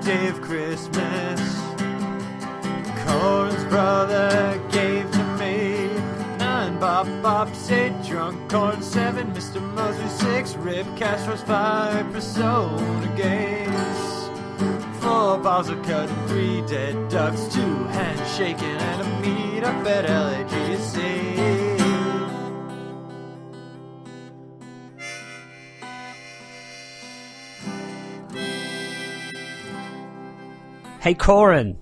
day of Christmas. Coryn's brother gave to me 9 Bop-Bops, 8 drunk corn, 7 Mr. Mosley, 6 rib Castro's, 5 Persona games, 4 balls of cut, 3 dead ducks, 2 handshaking, and a meet-up at LAGC. Hey, Coryn.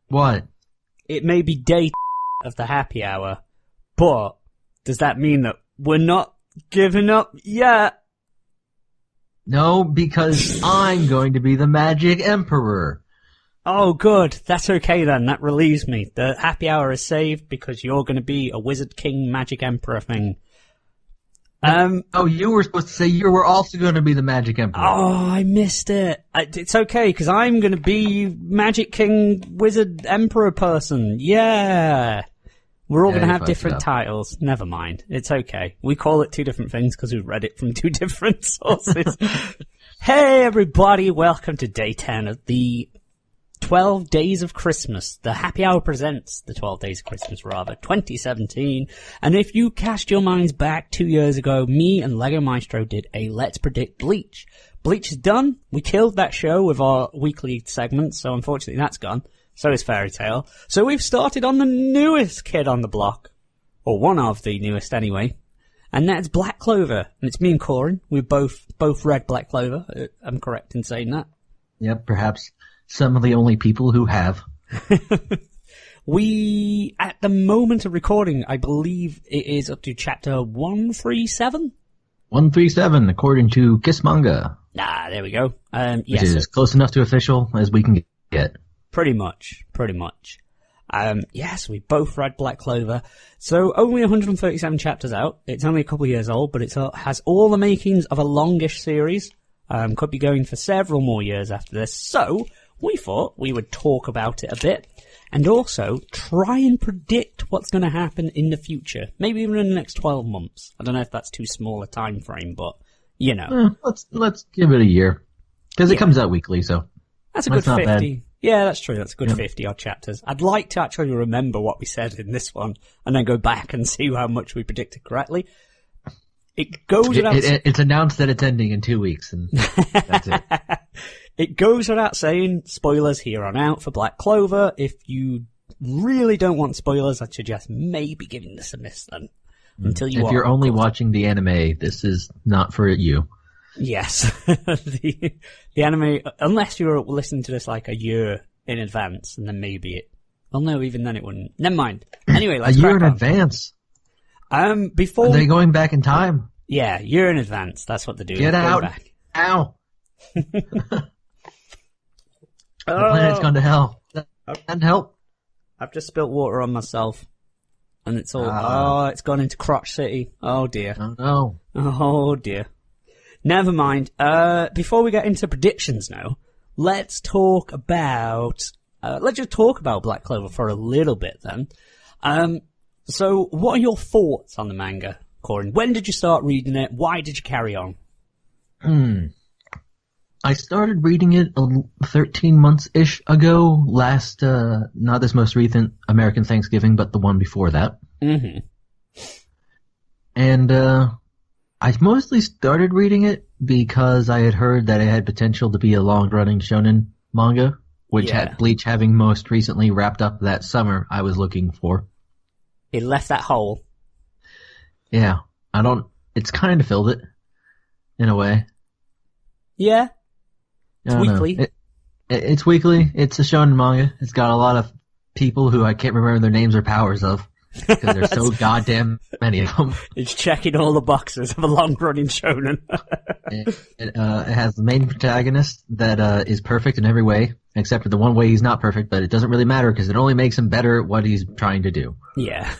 What? It may be day of the happy hour, but does that mean that we're not giving up yet? No, because I'm going to be the Magic Emperor. Oh, good. That's okay then. That relieves me. The happy hour is saved because you're going to be a Wizard King Magic Emperor thing. Oh, you were supposed to say you were also going to be the Magic Emperor. Oh, I missed it. It's okay, because I'm going to be Magic King Wizard Emperor person. Yeah. We're all going to have different titles. Never mind. It's okay. We call it 2 different things because we've read it from 2 different sources. Hey, everybody. Welcome to day 10 of the 12 Days of Christmas. The Happy Hour presents the 12 Days of Christmas, 2017. And if you cast your minds back 2 years ago, me and Lego Maestro did a Let's Predict Bleach. Bleach is done. We killed that show with our weekly segments, so unfortunately that's gone. So is Fairy Tail. So we've started on the newest kid on the block. Or one of the newest anyway. And that's Black Clover. And it's me and Coryn. We've both read Black Clover. I'm correct in saying that. Yep, perhaps some of the only people who have. We, at the moment of recording, I believe it is up to chapter 137? 137, according to Kiss Manga. There we go. Which yes, is close enough to official as we can get. Pretty much. Yes, we both read Black Clover. So only 137 chapters out. It's only a couple of years old, but it has all the makings of a longish series. Could be going for several more years after this. So we thought we would talk about it a bit and also try and predict what's going to happen in the future. Maybe even in the next 12 months. I don't know if that's too small a time frame, but you know. Let's give it a year. Because it comes out weekly, so. That's a good 50. Yeah, that's true. That's a good 50 odd chapters. I'd like to actually remember what we said in this one and then go back and see how much we predicted correctly. It goes without it's announced that it's ending in 2 weeks, and that's it. It goes without saying, spoilers here on out for Black Clover. If you really don't want spoilers, I'd suggest maybe giving this a miss then. If you're only watching the anime, this is not for you. Yes. the anime, unless you're listening to this like a year in advance, and then maybe it... Well, no, even then it wouldn't. Never mind. Anyway, let's a year in on. Advance? Before... Are they going back in time? Yeah, year in advance. That's what they're doing. Get out. Back. Ow. The planet's gone to hell. And help. I've just spilt water on myself. And it's all... it's gone into Crotch City. Oh, dear. Oh, no. Oh, dear. Never mind. Before we get into predictions now, let's talk about... let's just talk about Black Clover for a little bit then. So, what are your thoughts on the manga, Coryn? When did you start reading it? Why did you carry on? I started reading it 13 months-ish ago, last, not this most recent American Thanksgiving, but the one before that. Mm-hmm. And, I mostly started reading it because I had heard that it had potential to be a long-running shonen manga, which had Bleach having most recently wrapped up that summer I was looking for. It left that hole. Yeah. It's kind of filled it, in a way. Yeah. It's weekly. It's weekly. It's a shonen manga. It's got a lot of people who I can't remember their names or powers of. Because there's so goddamn many of them. It's checking all the boxes of a long-running shonen. It has the main protagonist that is perfect in every way, except for the one way he's not perfect, but it doesn't really matter because it only makes him better at what he's trying to do. Yeah.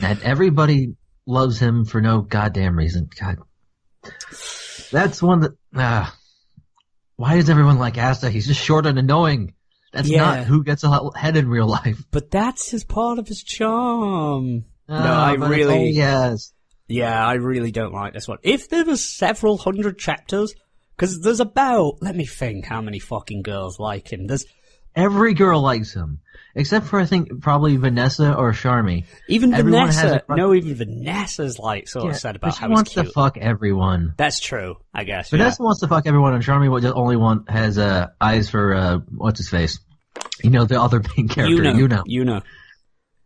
And everybody loves him for no goddamn reason. God. That's one that... why does everyone like Asta? He's just short and annoying. That's not who gets ahead in real life. But that's his part of his charm. No, I really... Yeah, I really don't like this one. If there was several hundred chapters Because there's about, let me think how many fucking girls like him. There's Every girl likes him. Except for, I think, probably Vanessa or Charmy. Even Vanessa's like sort of said about she how he's wants cute. to fuck everyone. That's true, I guess. Vanessa wants to fuck everyone, and Charmy has eyes for, what's his face? You know, the other main character, You know.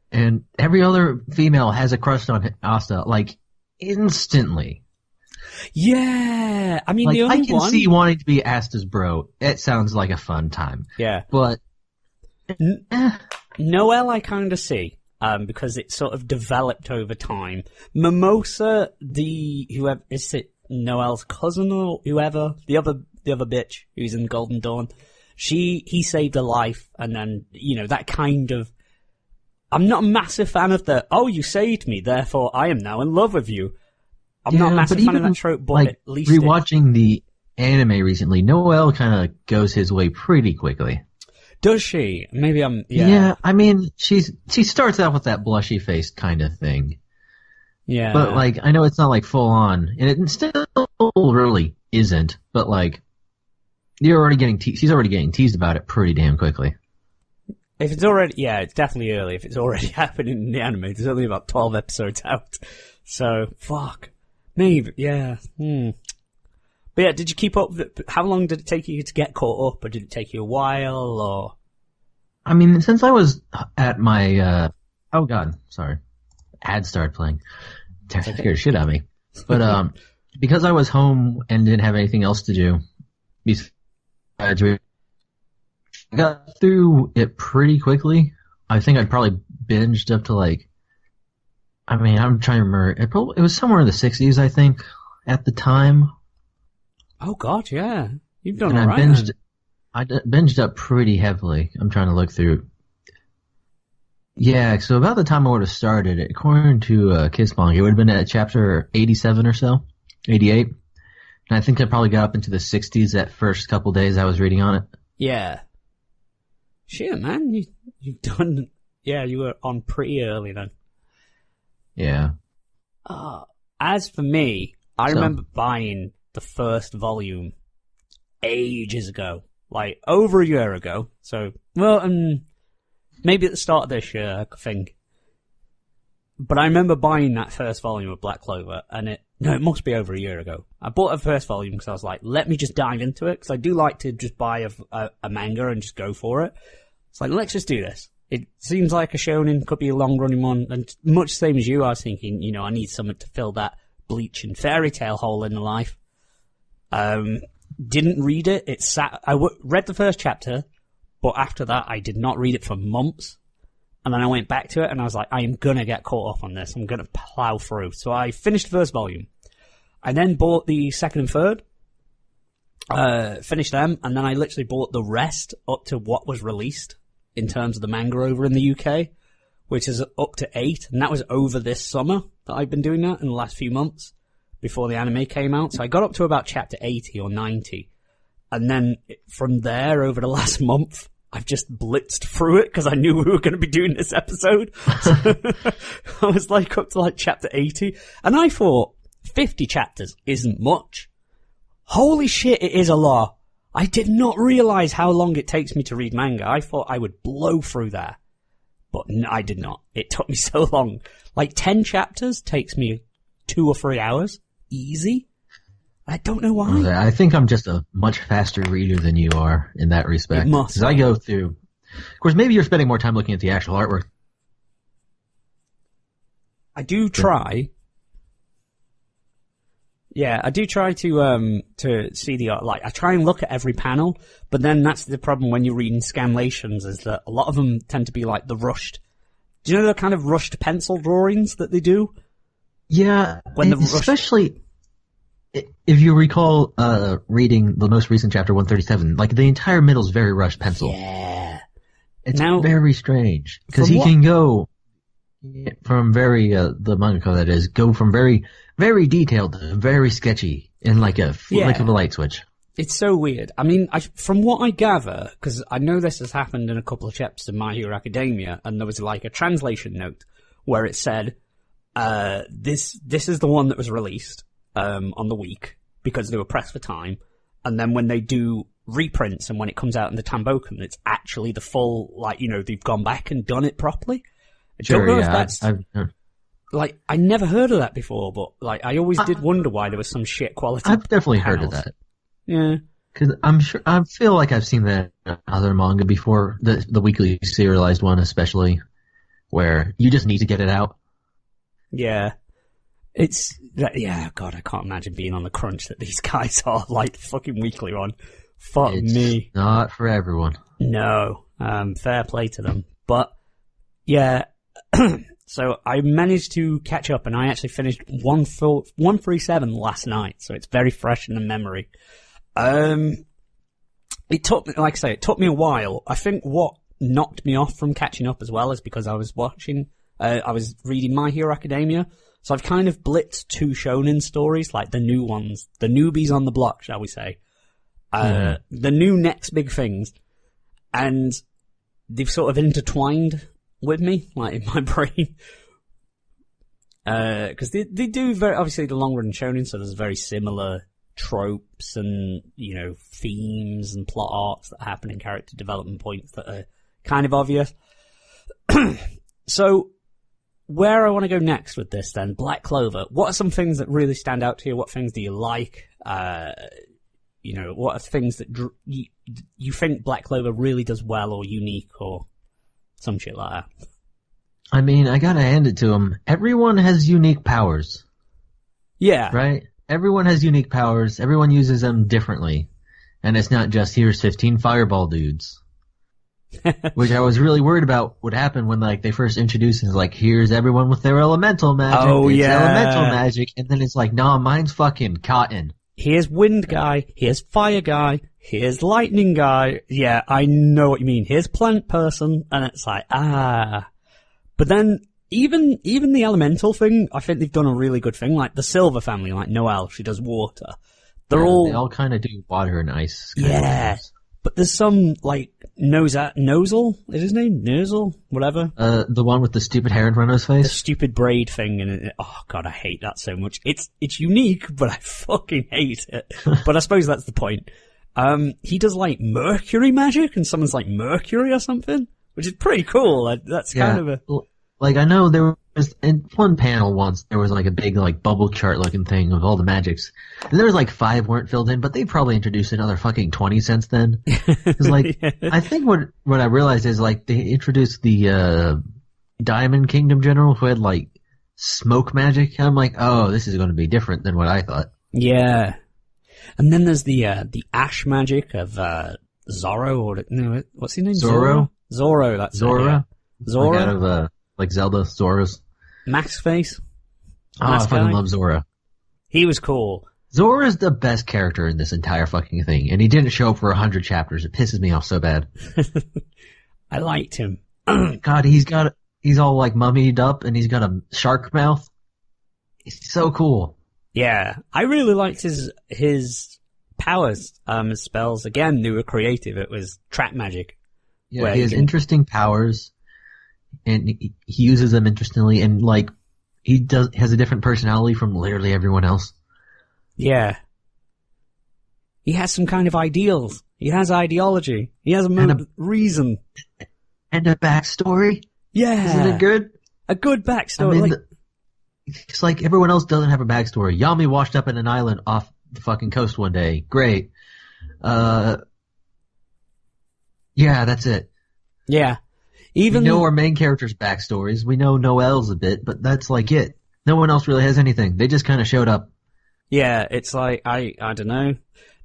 And every other female has a crush on Asta, like, instantly. Yeah, I mean, like, the only I can see wanting to be Asta's bro. It sounds like a fun time. Yeah. But Noelle I kind of see, because it sort of developed over time. Mimosa, whoever, is it Noelle's cousin or whoever? The other bitch who's in Golden Dawn. He saved her life, and then, that kind of, I'm not a massive fan of you saved me, therefore I am now in love with you. I'm not a massive fan of that trope, but like, at least rewatching the anime recently, Noelle kind of goes his way pretty quickly. Does she? Maybe I'm... Yeah, I mean, she starts out with that blushy face kind of thing. Yeah. But, like, I know it's not, like, full on. And it still really isn't. But, like, she's already getting teased about it pretty damn quickly. If it's already... Yeah, it's definitely early. If it's already happening in the anime, there's only about 12 episodes out. So, fuck. Maybe, yeah. But yeah, did you keep up? How long did it take you to get caught up, or did it take you a while, or? I mean, since I was at my, oh god, sorry. Ads started playing. Scared the shit out of me. But, because I was home and didn't have anything else to do, I got through it pretty quickly. I think I'd probably binged up to I'm trying to remember. It was somewhere in the 60s, I think, at the time. Oh god, yeah. You've done and alright. I binged up pretty heavily. I'm trying to look through. Yeah, so about the time I would have started, according to Kiss Manga, it would have been at chapter 87 or so, 88. And I think I probably got up into the 60s that first couple days I was reading on it. Yeah. Shit, man. You've done... Yeah, you were on pretty early then. Yeah. As for me, I remember buying the first volume ages ago. Like, over a year ago. So, maybe at the start of this year, I think. But I remember buying that first volume of Black Clover, and it must be over a year ago. I bought the first volume because I was like, let me just dive into it, because I do like to just buy a manga and just go for it. It's like, let's just do this. It seems like a shonen, could be a long-running one, and much the same as you, I was thinking, I need something to fill that Bleach and Fairy Tail hole in the life. Didn't read it. Read the first chapter, but after that, I did not read it for months. And then I went back to it, and I was like, I am gonna get caught up on this. I'm gonna plow through. So I finished the first volume. I then bought the second and third. Finished them, and then I literally bought the rest up to what was released in terms of the manga over in the UK, which is up to 8, and that was over this summer that I've been doing that in the last few months before the anime came out. So I got up to about chapter 80 or 90, and then from there, over the last month, I've just blitzed through it because I knew we were going to be doing this episode. So I was like up to chapter 80, and I thought 50 chapters isn't much. Holy shit, it is a lot. I did not realize how long it takes me to read manga. I thought I would blow through there. But I did not. It took me so long. 10 chapters takes me 2 or 3 hours. Easy. I don't know why. I think I'm just a much faster reader than you are in that respect. Because I go through... Of course, maybe you're spending more time looking at the actual artwork. I do try... Yeah, I do try to see the art. I try and look at every panel, but then that's the problem when you're reading scanlations, is that a lot of them tend to be the rushed. Do you know the kind of rushed pencil drawings that they do? Yeah, especially if you recall reading the most recent chapter 137, the entire middle's very rushed pencil. Yeah. It's very strange, because he can go from the mangaka that is, go from very, very detailed to very sketchy in a flick of a light switch. It's so weird. I mean, from what I gather, because I know this has happened in a couple of chapters of My Hero Academia, and there was a translation note where it said, this is the one that was released on the week because they were pressed for time. and then when they do reprints and when it comes out in the Tambokan, it's actually the full, like, you know, they've gone back and done it properly. I don't know if that's... Like, I never heard of that before, but, like, I always did wonder why there was some shit quality. I've definitely heard of that. Yeah. Because I feel like I've seen that in other manga before, the weekly serialized one especially, where you just need to get it out. Yeah. God, I can't imagine being on the crunch that these guys are, like, the fucking weekly one. Fuck me. It's not for everyone. No. Fair play to them. But, yeah. So I managed to catch up, and I actually finished 137 last night, so it's very fresh in the memory. It took me, like I say, it took me a while. I think what knocked me off from catching up as well is because I was reading My Hero Academia, so I've kind of blitzed 2 shonen stories, like the new ones, the newbies on the block, shall we say. The new next big things, and they've sort of intertwined with me, like in my brain. Cause they do very, obviously the long run shonen, so there's very similar tropes and, you know, themes and plot arcs that happen in character development points that are kind of obvious. So, where I want to go next with this then, Black Clover, what are some things that really stand out to you? What things do you like? You know, what are things that you think Black Clover really does well or unique or some shit like that? I mean, I gotta hand it to him. Everyone has unique powers. Yeah. Right? Everyone has unique powers. Everyone uses them differently. And it's not just, here's 15 fireball dudes. Which I was really worried about would happen when, like, they first introduced it. It's like, here's everyone with their elemental magic. Oh, it's yeah. elemental magic. And then it's like, nah, mine's fucking cotton. Here's wind guy, here's fire guy, here's lightning guy. Yeah, I know what you mean. Here's plant person, and it's like, But then, even the elemental thing, I think they've done a really good thing. Like the Silver family, like Noelle, she does water. They all kind of do water and ice. Yeah. But there's some, like, Nozel, is his name? Nozel? Whatever. The one with the stupid hair in front of his face? The stupid braid thing, and oh god, I hate that so much. It's unique, but I fucking hate it. But I suppose that's the point. He does, like, Mercury magic, and someone's like Mercury or something, which is pretty cool. That's kind of a... Like, I know there was, in one panel once, there was like a big, like, bubble chart looking thing of all the magics. And there was like 5 weren't filled in, but they probably introduced another fucking 20 since then. Cause like, yeah. I think what I realized is, like, they introduced the, Diamond Kingdom General who had, like, smoke magic. And I'm like, oh, this is going to be different than what I thought. Yeah. And then there's the ash magic of, Zorro, or, no, what's his name? Zorro? Zorro, that's Zora? It, yeah. Zora? Like out of, like Zelda, Zora's. Max face. Oh, I fucking love Zora. He was cool. Zora's the best character in this entire fucking thing, and he didn't show up for 100 chapters. It pisses me off so bad. I liked him. God, he's all like mummied up, and he's got a shark mouth. He's so cool. Yeah, I really liked his powers, his spells. Again, they were creative. It was trap magic. Yeah, he has interesting powers. And he uses them interestingly, and like he has a different personality from literally everyone else. Yeah, he has some kind of ideals. He has ideology. He has a reason and a backstory. Yeah, isn't it good? A good backstory. I mean, it's like everyone else doesn't have a backstory. Yami washed up in an island off the fucking coast one day. Great. Yeah, that's it. Yeah. We know our main character's backstories. We know Noelle's a bit, but that's like it. No one else really has anything. They just kind of showed up. Yeah, it's like, I don't know.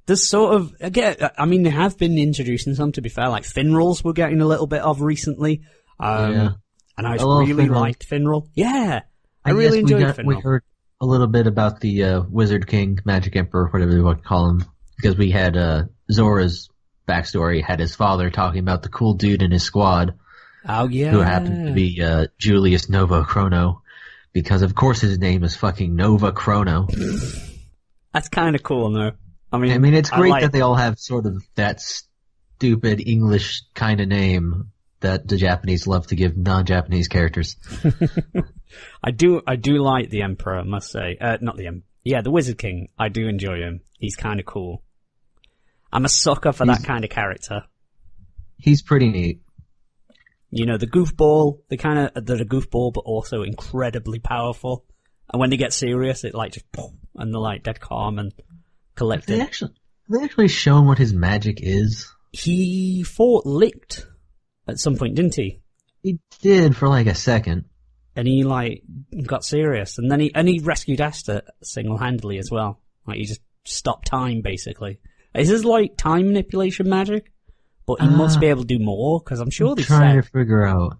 There's sort of, again, I mean, they have been introducing some, to be fair, like Finrals we're getting a little bit of recently. Yeah. And I really liked Finral. Yeah. I really enjoyed Finral. We heard a little bit about the Wizard King, Magic Emperor, whatever you want to call him, because we had Zora's backstory, had his father talking about the cool dude in his squad. Oh, yeah. Who happened to be Julius Nova Chrono, because of course his name is fucking Nova Chrono. That's kind of cool, though. I mean, it's great that they all have sort of that stupid English kind of name that the Japanese love to give non-Japanese characters. I do like the Emperor, I must say. Not the the Wizard King. I do enjoy him. He's kind of cool. I'm a sucker for that kind of character. He's pretty neat. You know, the goofball, they're a goofball, but also incredibly powerful. And when they get serious, it like just, and they're like dead calm and collected. Have they actually shown what his magic is? He fought Licht at some point, didn't he? He did for like a second. And he like got serious. And then he rescued Asta single-handedly as well. Like he just stopped time, basically. Is this like time manipulation magic? But he must be able to do more, because I'm sure they trying to figure out.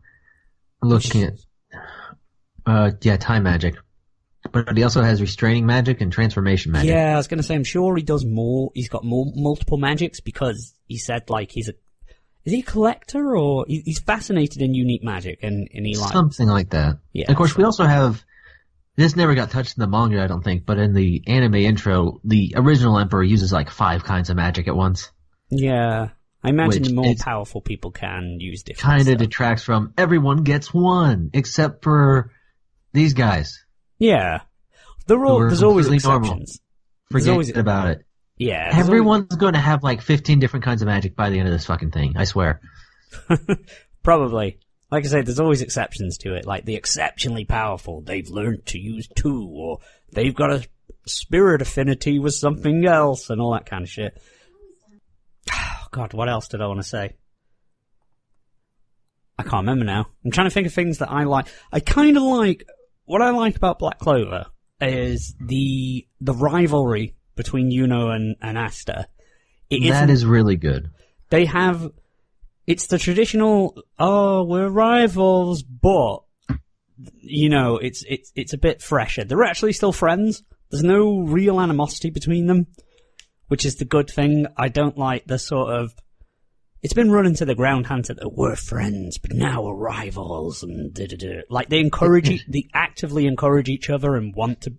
Looking at, time magic. But he also has restraining magic and transformation magic. Yeah, I was going to say, I'm sure he does more. He's got multiple magics, because he said, like, is he a collector, or he's fascinated in unique magic, and he like... Something like that. Yeah. And of course, we also have... This never got touched in the manga, I don't think, but in the anime intro, the original Emperor uses like 5 kinds of magic at once. Yeah. I imagine the more powerful people can use different kind of detracts from everyone gets one, except for these guys. Yeah. There's always exceptions. Forget about it. Yeah. Everyone's going to have like 15 different kinds of magic by the end of this fucking thing, I swear. Probably. Like I say, there's always exceptions to it. Like the exceptionally powerful, they've learned to use 2, or they've got a spirit affinity with something else, and all that kind of shit. God, what else did I want to say? I can't remember now. I'm trying to think of things that I like. I kind of like... What I like about Black Clover is the rivalry between Yuno and Asta. That is really good. They have... It's the traditional, we're rivals, but, you know, it's a bit fresher. They're actually still friends. There's no real animosity between them, which is the good thing. I don't like the sort of... It's been run into the ground hunter that we're friends, but now we're rivals, and da-da-da. Like, they actively encourage each other and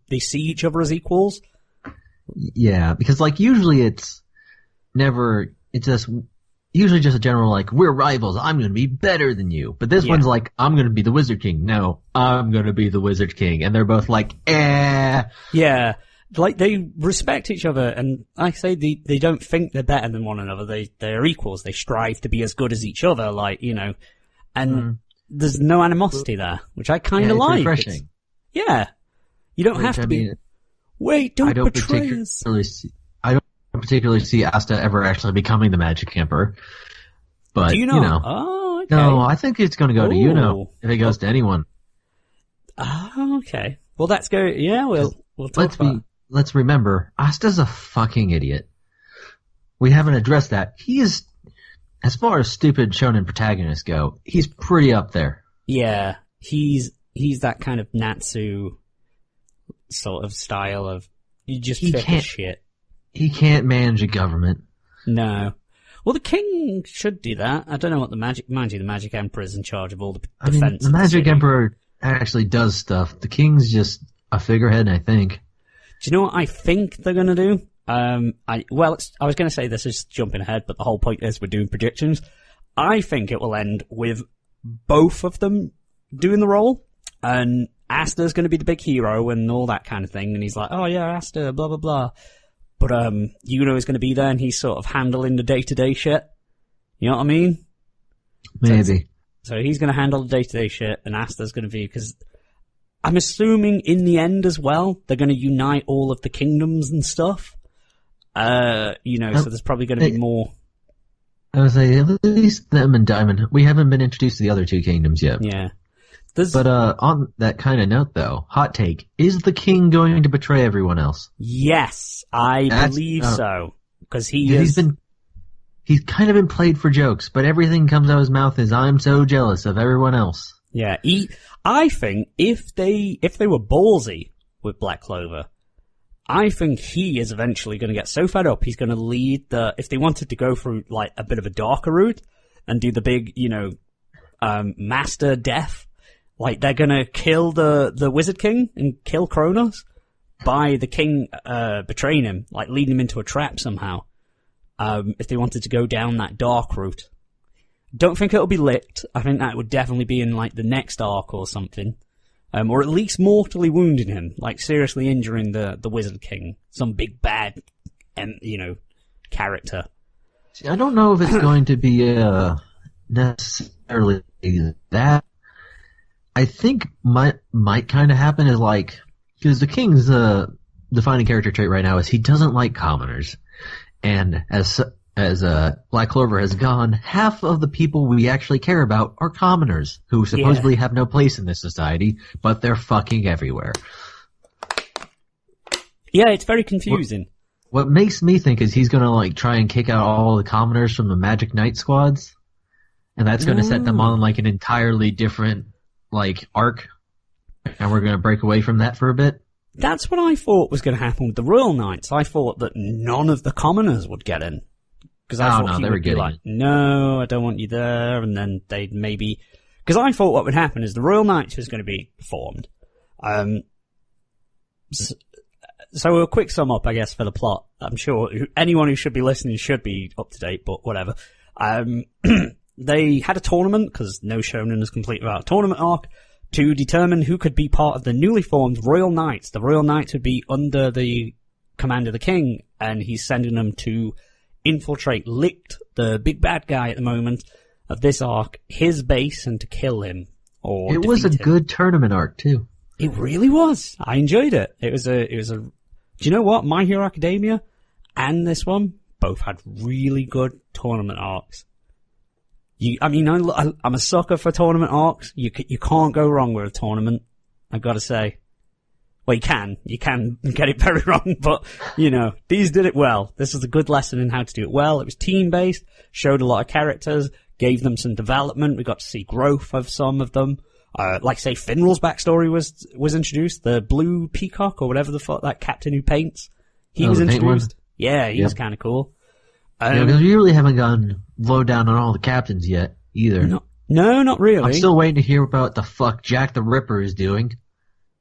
they see each other as equals. Yeah, because, like, usually it's usually just a general, like, we're rivals, I'm gonna be better than you. But this one's like, I'm gonna be the Wizard King. No, I'm gonna be the Wizard King. And they're both like, eh. Yeah. Like, they respect each other, and like I say, they don't think they're better than one another. They're equals. They strive to be as good as each other, like, you know. And there's no animosity there, which I kind of like. Refreshing. You don't have to be... Wait, don't betray us. I don't particularly see Asta ever actually becoming the Magic Emperor. But, do you know? Oh, okay. No, I think it's going to go to Yuno if it goes to anyone. Oh, okay. Well, let's go... Yeah, we'll talk about it. Let's remember, Asta's a fucking idiot. We haven't addressed that. He is, as far as stupid shonen protagonists go, he's pretty up there. Yeah, he's that kind of Natsu sort of style of, you just fit his shit. He can't manage a government. No. Well, the king should do that. I don't know what the Magic Emperor is in charge of all the defense. The Magic Emperor actually does stuff. The king's just a figurehead, I think. Do you know what I think they're going to do? I was going to say this is jumping ahead, but the whole point is we're doing predictions. I think it will end with both of them doing the role, and Asta's going to be the big hero and all that kind of thing, and he's like, oh yeah, Asta, blah, blah, blah. But, Yuno is going to be there, and he's sort of handling the day-to-day shit. You know what I mean? Maybe. So he's going to handle the day-to-day shit, and Asta's going to be, because... I'm assuming in the end as well, they're going to unite all of the kingdoms and stuff. So there's probably going to be more. I would say at least them and Diamond. We haven't been introduced to the other 2 kingdoms yet. Yeah. But on that kind of note, though, hot take: is the king going to betray everyone else? Yes, I believe so. Because he's kind of been played for jokes, but everything comes out of his mouth is, "I'm so jealous of everyone else." Yeah, I think if they were ballsy with Black Clover, I think he is eventually going to get so fed up he's going to lead if they wanted to go through like a bit of a darker route and do the big, master death, like they're going to kill the Wizard King and kill Kronos by the king betraying him, like leading him into a trap somehow. If they wanted to go down that dark route. Don't think it'll be Licht. I think that would definitely be in like the next arc or something. Or at least mortally wounding him, like seriously injuring the Wizard King. Some big bad, character. See, I don't know if it's going to be necessarily that. I think might kind of happen is like, because the king's defining character trait right now is he doesn't like commoners, and as Black Clover has gone, half of the people we actually care about are commoners who supposedly have no place in this society, but they're fucking everywhere. Yeah, it's very confusing. What makes me think is he's gonna like try and kick out all the commoners from the Magic Knight squads, and that's gonna set them on like an entirely different like arc, and we're gonna break away from that for a bit. That's what I thought was going to happen with the Royal Knights. I thought that none of the commoners would get in. Because I thought he would be like, no, I don't want you there, and then they'd maybe... Because I thought what would happen is the Royal Knights was going to be formed. So a quick sum up, I guess, for the plot. I'm sure anyone who should be listening should be up to date, but whatever. They had a tournament, because no shonen is complete without a tournament arc, to determine who could be part of the newly formed Royal Knights. The Royal Knights would be under the command of the king, and he's sending them to infiltrate Licht, the big bad guy at the moment of this arc, his base, and to kill him. Or it was a good tournament arc, too. It really was. I enjoyed it. It was a, do you know what? My Hero Academia and this one both had really good tournament arcs. I'm a sucker for tournament arcs. You can't go wrong with a tournament, I've got to say. Well, you can get it very wrong, but, these did it well. This was a good lesson in how to do it well. It was team-based, showed a lot of characters, gave them some development. We got to see growth of some of them. Like, say, Finral's backstory was introduced. The blue peacock, or whatever the fuck, that captain who paints. He was introduced. Yeah, he was kind of cool. Because we really haven't gone low down on all the captains yet, either. No, not really. I'm still waiting to hear about what the fuck Jack the Ripper is doing.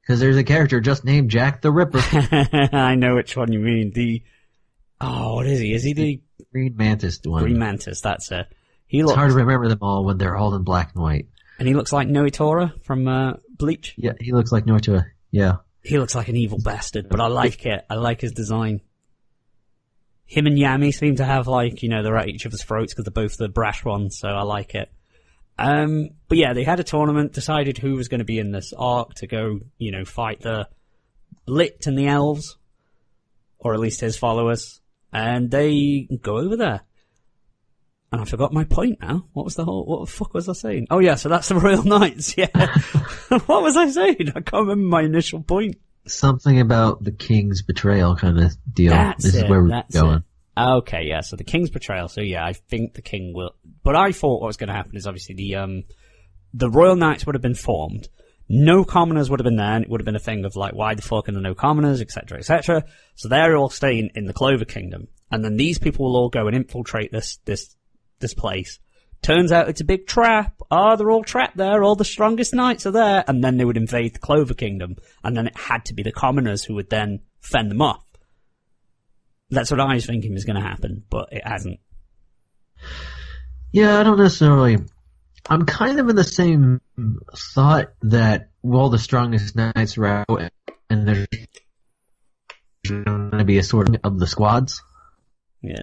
Because there's a character just named Jack the Ripper. I know which one you mean. What is he? Is he the... Green Mantis one. Green Mantis, that's it. It's hard to remember them all when they're all in black and white. And he looks like Noitora from Bleach. Yeah, he looks like Noitora, yeah. He looks like an evil bastard, but I like it. I like his design. Him and Yami seem to have, they're at each other's throats because they're both the brash ones, so I like it. But yeah, they had a tournament, decided who was going to be in this arc to go, fight the Licht and the elves, or at least his followers, and they go over there. And I forgot my point now. What the fuck was I saying? Oh yeah, so that's the Royal Knights, yeah. What was I saying? I can't remember my initial point. Something about the king's betrayal kind of deal. This is where we're going. Okay, yeah, so the king's betrayal. So yeah, I think the king will... But I thought what was going to happen is obviously the Royal Knights would have been formed. No commoners would have been there, and it would have been a thing of like, why the fuck are there no commoners, etc., etc. So they're all staying in the Clover Kingdom. And then these people will all go and infiltrate this place. Turns out it's a big trap. They're all trapped there. All the strongest knights are there. And then they would invade the Clover Kingdom. And then it had to be the commoners who would then fend them off. That's what I was thinking was going to happen, but it hasn't. Yeah, I don't necessarily... I'm kind of in the same thought that all the strongest knights are out and there's going to be a sort of the squads. Yeah.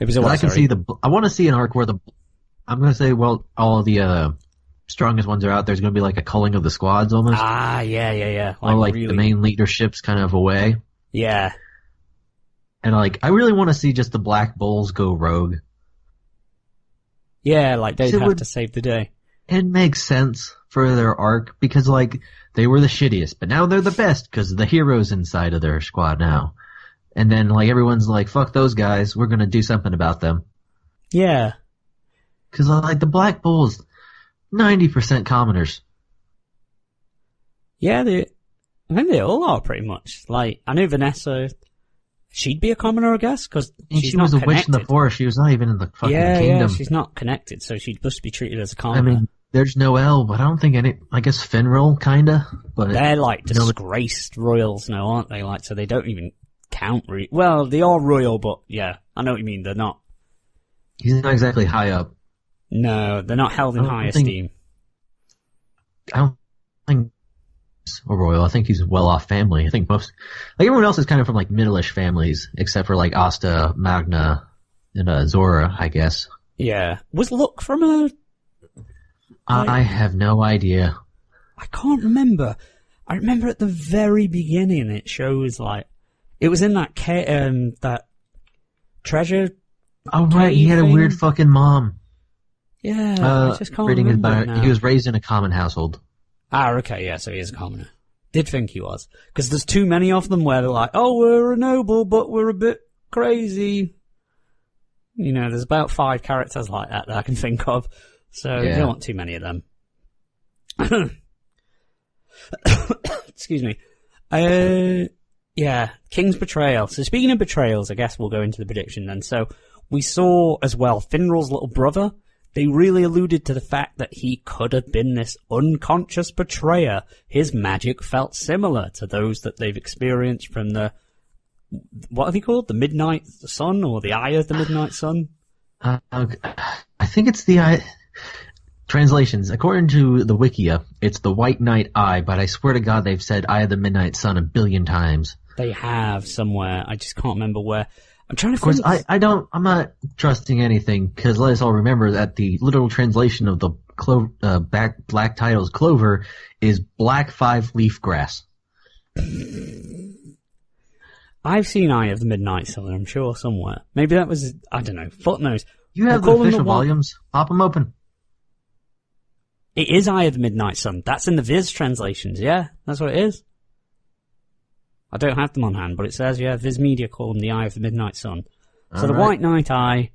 I want to see an arc where I'm going to say, all the strongest ones are out. There's going to be like a culling of the squads almost. Yeah. Like really... the main leadership's kind of away. Yeah. And I really want to see just the Black Bulls go rogue. Yeah, they'd have to save the day. It makes sense for their arc because they were the shittiest, but now they're the best because the heroes inside of their squad now. And then everyone's like, fuck those guys, we're gonna do something about them. Yeah. Cause the Black Bulls, 90% commoners. Yeah, I think they all are pretty much. I know Vanessa, she'd be a commoner, I guess, because she was a witch in the forest. She was not even in the fucking kingdom. Yeah, she's not connected, so she'd just be treated as a commoner. I mean, there's Noelle, but I don't think I guess Finral, kinda. But they're disgraced royals now, aren't they? So they don't even count. Well, they are royal, but yeah, I know what you mean. They're not. He's not exactly high up. No, they're not held in high esteem. I don't think or royal. I think he's a well-off family. I think most, everyone else is kind of from middle-ish families, except for Asta, Magna, and Zora, I guess. Yeah. Was Luck from a... I have no idea. I can't remember. I remember at the very beginning it shows like... It was in that that treasure... Oh, right, he had a weird fucking mom. Yeah, I just can't remember now. He was raised in a common household. Ah, okay, yeah, so he is a commoner. Did think he was. Because there's too many of them where they're like, oh, we're a noble, but we're a bit crazy. You know, there's about 5 characters like that I can think of. So you don't want too many of them. Excuse me. Yeah, King's Betrayal. So speaking of betrayals, I guess we'll go into the prediction then. So we saw as well Finral's little brother. They really alluded to the fact that he could have been this unconscious betrayer. His magic felt similar to those that they've experienced from the... What are they called? The Midnight Sun or the Eye of the Midnight Sun? I think it's the Eye... Translations. According to the Wikia, it's the White Knight Eye, but I swear to God they've said Eye of the Midnight Sun 1 billion times. They have somewhere. I just can't remember where. I'm trying to Of course, I'm not trusting anything, because let us all remember that the literal translation of the black title's clover is black 5-leaf grass. I've seen Eye of the Midnight Sun, I'm sure, somewhere. Maybe that was, I don't know, fuck knows. You have the official volumes. Pop them open. It is Eye of the Midnight Sun. That's in the Viz translations, yeah. That's what it is. I don't have them on hand, but it says, yeah, Viz Media call them the Eye of the Midnight Sun. So the White Knight Eye,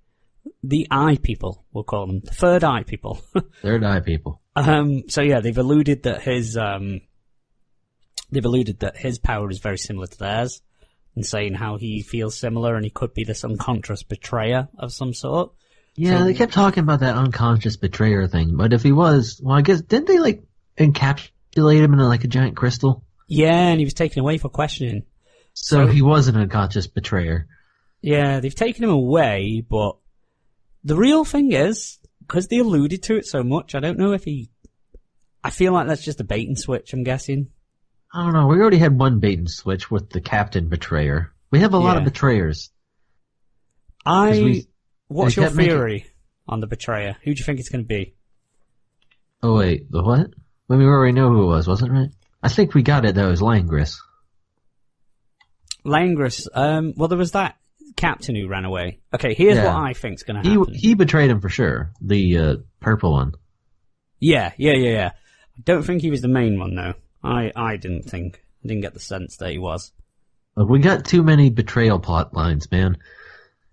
the Eye people, we'll call them. The Third Eye people. Third Eye people. So yeah, they've alluded that his power is very similar to theirs, and saying how he feels similar and he could be this unconscious betrayer of some sort. Yeah, they kept talking about that unconscious betrayer thing, but if he was, well, I guess, didn't they, like, encapsulate him in, like, a giant crystal? Yeah, and he was taken away for questioning. So he was an unconscious betrayer. Yeah, they've taken him away, but the real thing is, because they alluded to it so much, I don't know if I feel like that's just a bait and switch, I'm guessing. I don't know, we already had one bait and switch with the captain betrayer. We have a lot of betrayers. What's your theory on the betrayer? Who do you think it's going to be? Oh wait, the what? Well, we already know who it was, wasn't it? I think we got it, though, it was Langris. Langris, well, there was that captain who ran away. Okay, here's what I think's going to happen. He betrayed him for sure, the purple one. Yeah. I don't think he was the main one, though. I didn't get the sense that he was. Look, we got too many betrayal plot lines, man.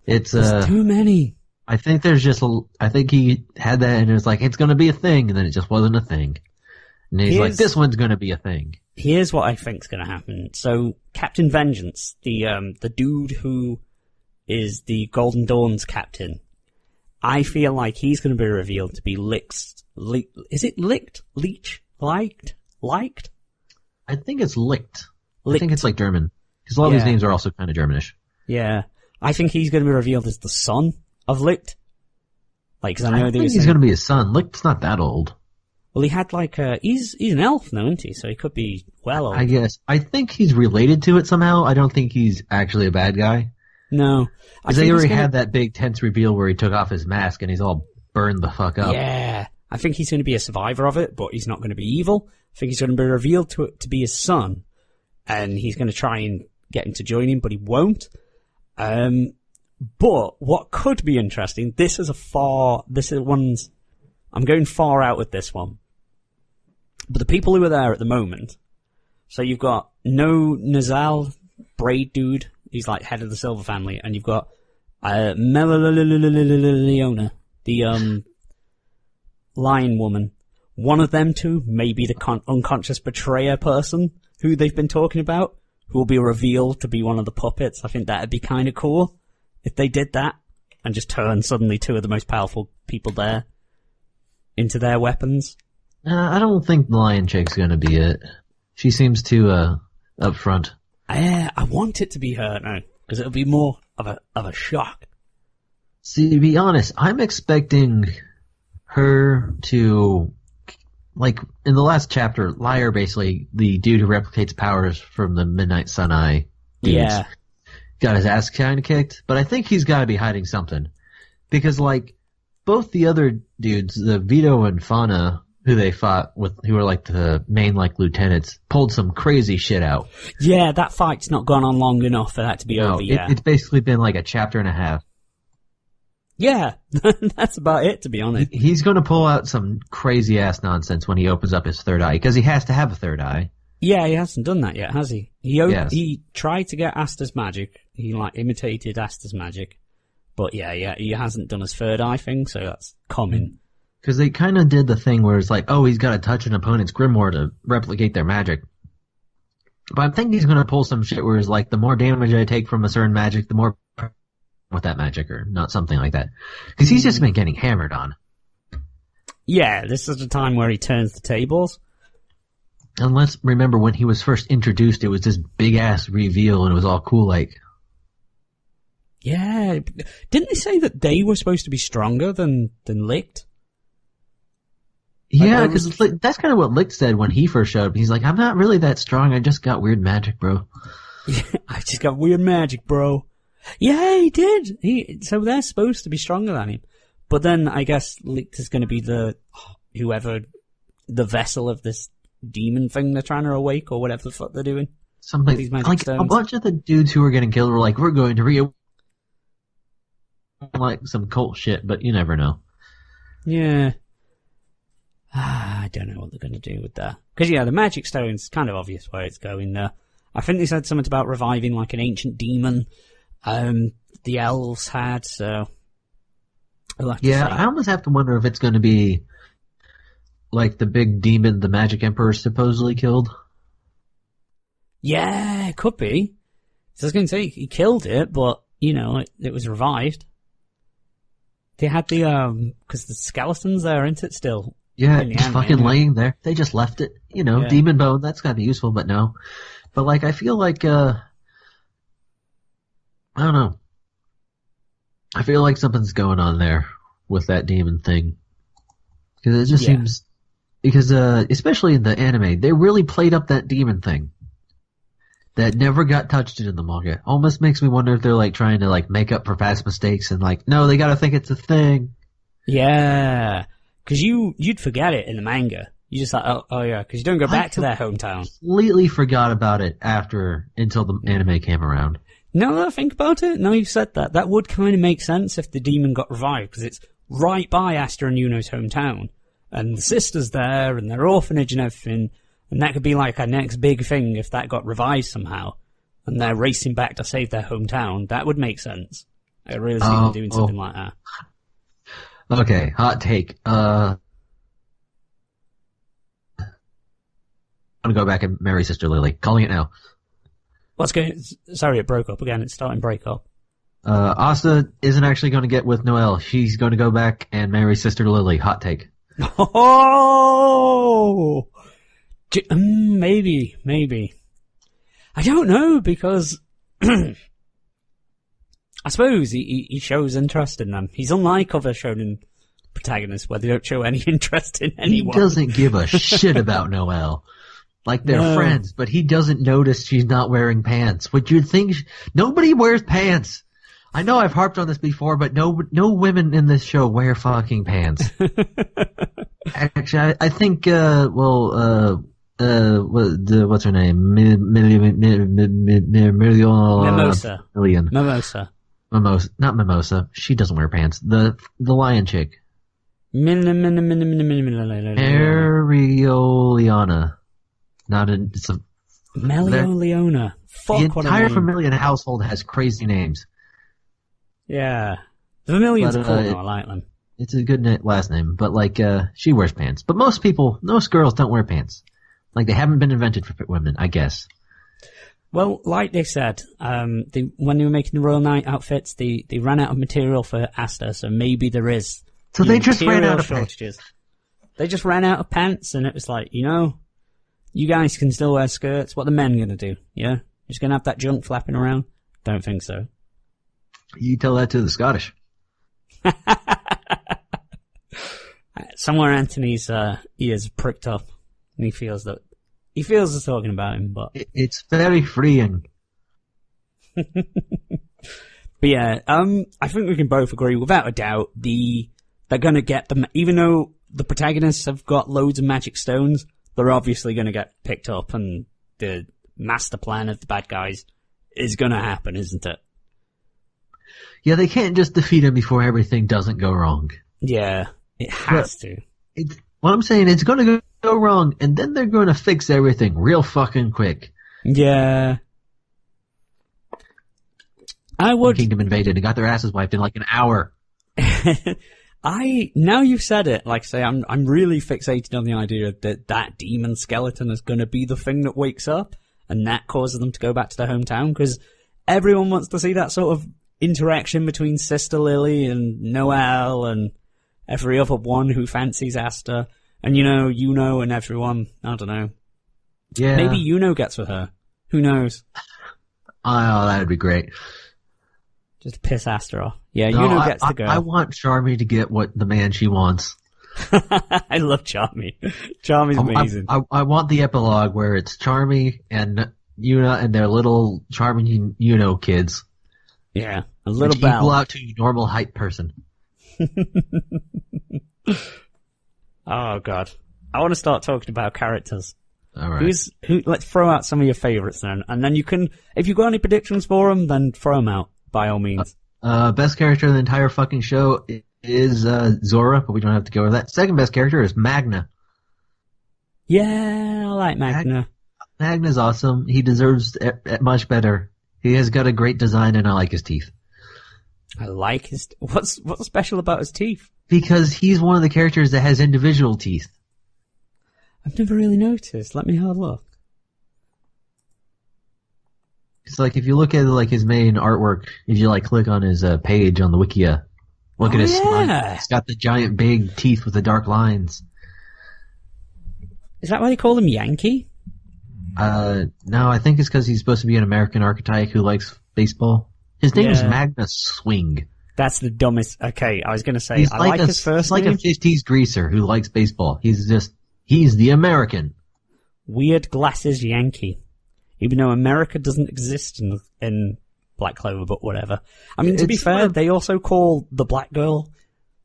There's too many. I think I think he had that and it was like, it's going to be a thing, and then it just wasn't a thing. And he's like, this one's going to be a thing. Here's what I think's going to happen. So, Captain Vengeance, the dude who is the Golden Dawn's captain, I feel like he's going to be revealed to be is it Licked? Leech? Liked? I think it's Licked. I think it's like German. Because a lot of these names are also kind of Germanish. Yeah. I think he's going to be revealed as the son of Licht. Like, cause I think he's going to be his son. Licht's not that old. Well, he had like he's an elf now, isn't he? So he could be well old. I guess. I think he's related to it somehow. I don't think he's actually a bad guy. No. Because they already had that big tense reveal where he took off his mask and he's all burned the fuck up. Yeah. I think he's going to be a survivor of it, but he's not going to be evil. I think he's going to be revealed to be his son. And he's going to try and get him to join him, but he won't. But what could be interesting, I'm going far out with this one. But the people who are there at the moment, so you've got Nazal, Braid Dude, he's like head of the Silver family, and you've got Leona, the Lion Woman. One of them two may be the unconscious betrayer person who they've been talking about, who will be revealed to be one of the puppets. I think that'd be kind of cool if they did that and just turned suddenly 2 of the most powerful people there into their weapons. I don't think the Lion Chick's gonna be it. She seems too upfront. I want it to be her now, because it'll be more of a shock. See, to be honest, I'm expecting her to, like, in the last chapter, Liar, basically, the dude who replicates powers from the Midnight Sun Eye dudes, got his ass kind of kicked, but I think he's got to be hiding something. Because, like, both the other dudes, the Vito and Fauna, who they fought with, who were like the main, like, lieutenants, pulled some crazy shit out. Yeah, that fight's not gone on long enough for that to be over yet. It's basically been like a chapter and a half. Yeah, that's about it, to be honest. He's going to pull out some crazy-ass nonsense when he opens up his third eye, because he has to have a third eye. Yeah, he hasn't done that yet, has he? He tried to get Asta's magic. He, like, imitated Asta's magic. But yeah, he hasn't done his third eye thing, so that's common. Because they kind of did the thing where it's like, oh, he's got to touch an opponent's grimoire to replicate their magic. But I think he's going to pull some shit where it's like, the more damage I take from a certain magic, the more with that magic, or not something like that. Because he's just been getting hammered on. Yeah, this is the time where he turns the tables. And let's remember when he was first introduced, it was this big-ass reveal, and it was all cool, like... Yeah, didn't they say that they were supposed to be stronger than Licht? Yeah, because that's kind of what Licht said when he first showed up. He's like, I'm not really that strong, I just got weird magic, bro. Yeah, I just got weird magic, bro. Yeah, he did. So they're supposed to be stronger than him. But then I guess Licht is going to be the vessel of this demon thing they're trying to awake, or whatever the fuck they're doing. Something these magic like stones. A bunch of the dudes who were getting killed were like, we're going to like some cult shit, but you never know. Yeah. I don't know what they're going to do with that. Because, yeah, the magic stone's kind of obvious where it's going there. I think they said something about reviving, like, an ancient demon. The elves had, so... Yeah, I almost have to wonder if it's going to be, like, the big demon the Magic Emperor supposedly killed. Yeah, it could be. So I was going to say, he killed it, but, you know, it was revived. They had because the skeleton's there, isn't it, still? Yeah, it's fucking laying there. They just left it. You know, yeah. Demon bone, that's gotta be useful, but no. But, like, I feel like, I don't know. I feel like something's going on there with that demon thing. Because it just seems... Because, especially in the anime, they really played up that demon thing. That never got touched in the manga. Almost makes me wonder if they're, like, trying to, like, make up for past mistakes and, like, no, they gotta think it's a thing. Yeah. Because you'd forget it in the manga. You just like, oh yeah, because you don't go back to their hometown. Completely forgot about it until the anime came around. Now that I think about it, now you've said that, that would kind of make sense if the demon got revived, because it's right by Asta and Yuno's hometown. And the sister's there, and their orphanage and everything, and that could be like our next big thing if that got revived somehow. And they're racing back to save their hometown. That would make sense. I really see them doing something like that. Okay, hot take. I'm gonna go back and marry Sister Lily. Calling it now. What's going? Sorry, it broke up again. It's starting to break up. Asta isn't actually going to get with Noelle. She's going to go back and marry Sister Lily. Hot take. Oh, maybe. I don't know, because I suppose he shows interest in them. He's unlike other shonen protagonists where they don't show any interest in anyone. He doesn't give a shit about Noelle. Like, they're friends, but he doesn't notice she's not wearing pants. Which you'd think... Nobody wears pants! I know I've harped on this before, but no women in this show wear fucking pants. Actually, I think, what's her name? Mimosa. Not Mimosa. She doesn't wear pants. The lion chick. Arioliana. It's a... Melioliona. Fuck, the entire Vermilion household has crazy names. Yeah. The Vermilions are cool, I like them. It's a good last name, but, like, she wears pants. But most girls don't wear pants. Like, they haven't been invented for women, I guess. Well, like they said, when they were making the Royal Knight outfits, they ran out of material for Asta, so maybe there is... So they just ran out of shortages. They just ran out of pants, and it was like, you guys can still wear skirts. What are the men gonna do? Yeah? Just gonna have that junk flapping around? Don't think so. You tell that to the Scottish. Somewhere Anthony's ears pricked up, and he feels they're talking about him, but... It's very freeing. But yeah, I think we can both agree, without a doubt, they're gonna get them, even though the protagonists have got loads of magic stones, they're obviously gonna get picked up, and the master plan of the bad guys is gonna happen, isn't it? Yeah, they can't just defeat him before everything doesn't go wrong. Yeah, it has to. What I'm saying, it's gonna go wrong, and then they're gonna fix everything real fucking quick. Yeah. I would. Kingdom invaded and got their asses wiped in like an hour. Now you've said it, like I say, I'm really fixated on the idea that demon skeleton is going to be the thing that wakes up, and that causes them to go back to their hometown, because everyone wants to see that sort of interaction between Sister Lily and Noelle and every other one who fancies Asta, and Yuno and everyone. I don't know. Yeah. Maybe Yuno gets with her. Who knows? Oh, that'd be great. Just piss Asta off. Yeah, Yuno gets to go. I want Charmy to get the man she wants. I love Charmy. Charmy's amazing. I want the epilogue where it's Charmy and Yuna and their little charming kids. Yeah, a little bell. Equal Belle. out to a normal height person. Oh god, I want to start talking about characters. All right. Let's throw out some of your favourites then, and then you can, if you've got any predictions for them, then throw them out by all means. Best character in the entire fucking show is Zora, but we don't have to go over that. Second best character is Magna. Yeah, I like Magna. Magna's awesome. He deserves much better. He has got a great design, and I like his teeth. I like his... What's special about his teeth? Because he's one of the characters that has individual teeth. I've never really noticed. Let me have a look. It's like, if you look at his main artwork, if you click on his page on the Wikia, look at his smile. He's got the giant big teeth with the dark lines. Is that why they call him Yankee? No, I think it's because he's supposed to be an American archetype who likes basebase. His name is Magna Swing. That's the dumbest. Okay, I was going to say, I like his first name. He's like a 50s greaser who likes baseball. He's the American. Weird glasses Yankee. Even though America doesn't exist in Black Clover, but whatever. I mean, to be fair, they also call the black girl,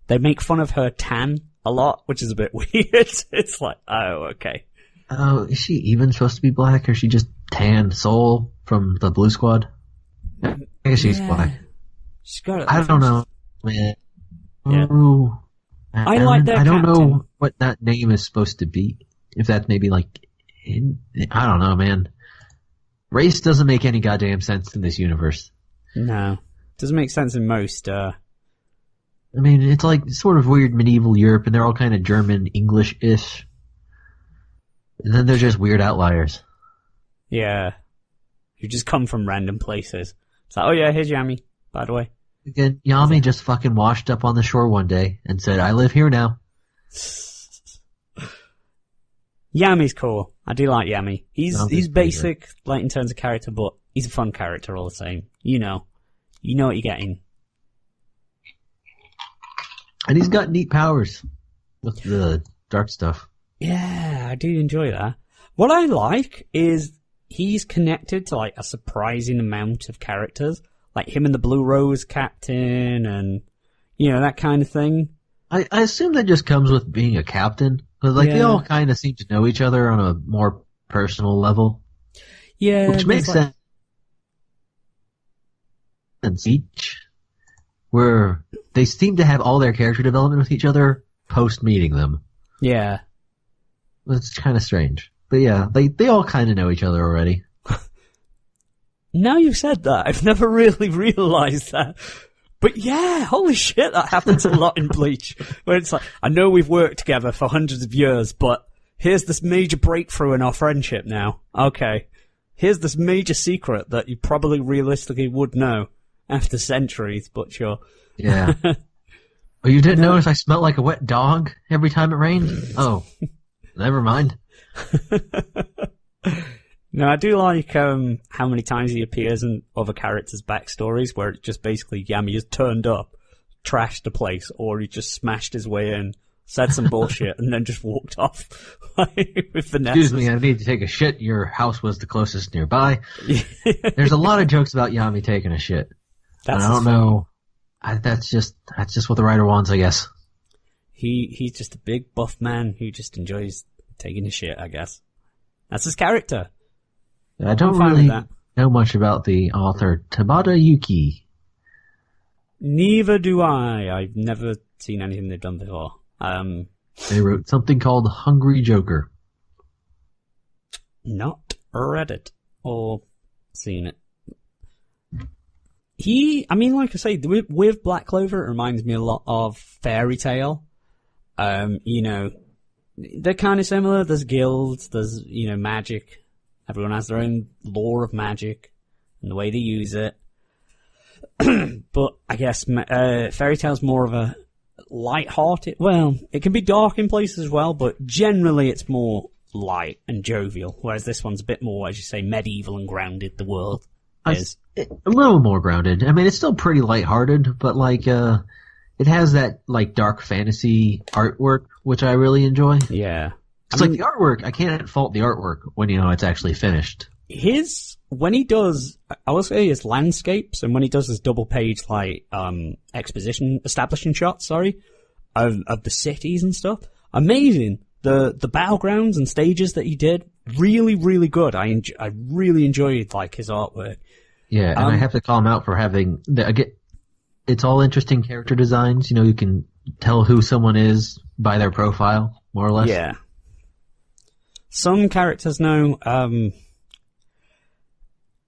they make fun of her tan a lot, which is a bit weird. It's like, oh, okay. Oh, is she even supposed to be black, or is she just tan Soul from the Blue Squad? I guess she's black. She's got it. I don't know, man. Yeah. Ooh. I like that I don't captain. know what that name is supposed to be. If that's maybe I don't know, man. Race doesn't make any goddamn sense in this universe. No. Doesn't make sense in most, I mean, it's like sort of weird medieval Europe, and they're all kind of German, English-ish. And then they're just weird outliers. Yeah. You just come from random places. It's like, oh yeah, here's Yami, by the way. Again, Yami just fucking washed up on the shore one day and said, I live here now. Yami's cool. I do like Yami. He's basic, in terms of character, but he's a fun character all the same. You know what you're getting. And he's got neat powers with the dark stuff. Yeah, I do enjoy that. What I like is he's connected to a surprising amount of characters, like him and the Blue Rose captain, and that kind of thing. I assume that just comes with being a captain, because they all kind of seem to know each other on a more personal level. Yeah, which makes sense. Each, where they seem to have all their character development with each other post meeting them. Yeah, it's kind of strange, but yeah, they all kind of know each other already. Now you've said that, I've never really realized that. But yeah, holy shit, that happens a lot in Bleach. Where it's like, I know we've worked together for hundreds of years, but here's this major breakthrough in our friendship now. Okay. Here's this major secret that you probably realistically would know after centuries, but sure. Yeah. Oh, you didn't notice I smelled like a wet dog every time it rained? Oh, never mind. No, I do like how many times he appears in other characters' backstories, where it's just basically Yami has turned up, trashed the place, or he just smashed his way in, said some bullshit, and then just walked off with finesse. Excuse me, I need to take a shit. Your house was the closest nearby. There's a lot of jokes about Yami taking a shit. I don't know. That's just what the writer wants, I guess. He's just a big buff man who just enjoys taking a shit, I guess. That's his character. I don't really know much about the author, Tabata Yuki. Neither do I. I've never seen anything they've done before. They wrote something called Hungry Joker. Not read it or seen it. Like I say, with Black Clover, it reminds me a lot of Fairy Tail. They're kind of similar. There's guilds, there's, magic. Everyone has their own lore of magic and the way they use it. But I guess Fairy Tail's more of a light-hearted. Well, it can be dark in places as well, but generally it's more light and jovial. Whereas this one's a bit more, as you say, medieval and grounded. The world is a little more grounded. I mean, it's still pretty light-hearted, but it has that dark fantasy artwork, which I really enjoy. Yeah, it's the artwork. I can't fault the artwork when it's actually finished. When he does, I will say his landscapes, and when he does his double page establishing shots, of the cities and stuff, amazing. The battlegrounds and stages that he did, really, really good. I really enjoyed his artwork. Yeah, and I have to call him out for having it's all interesting character designs. You can tell who someone is by their profile, more or less. Yeah. Some characters know.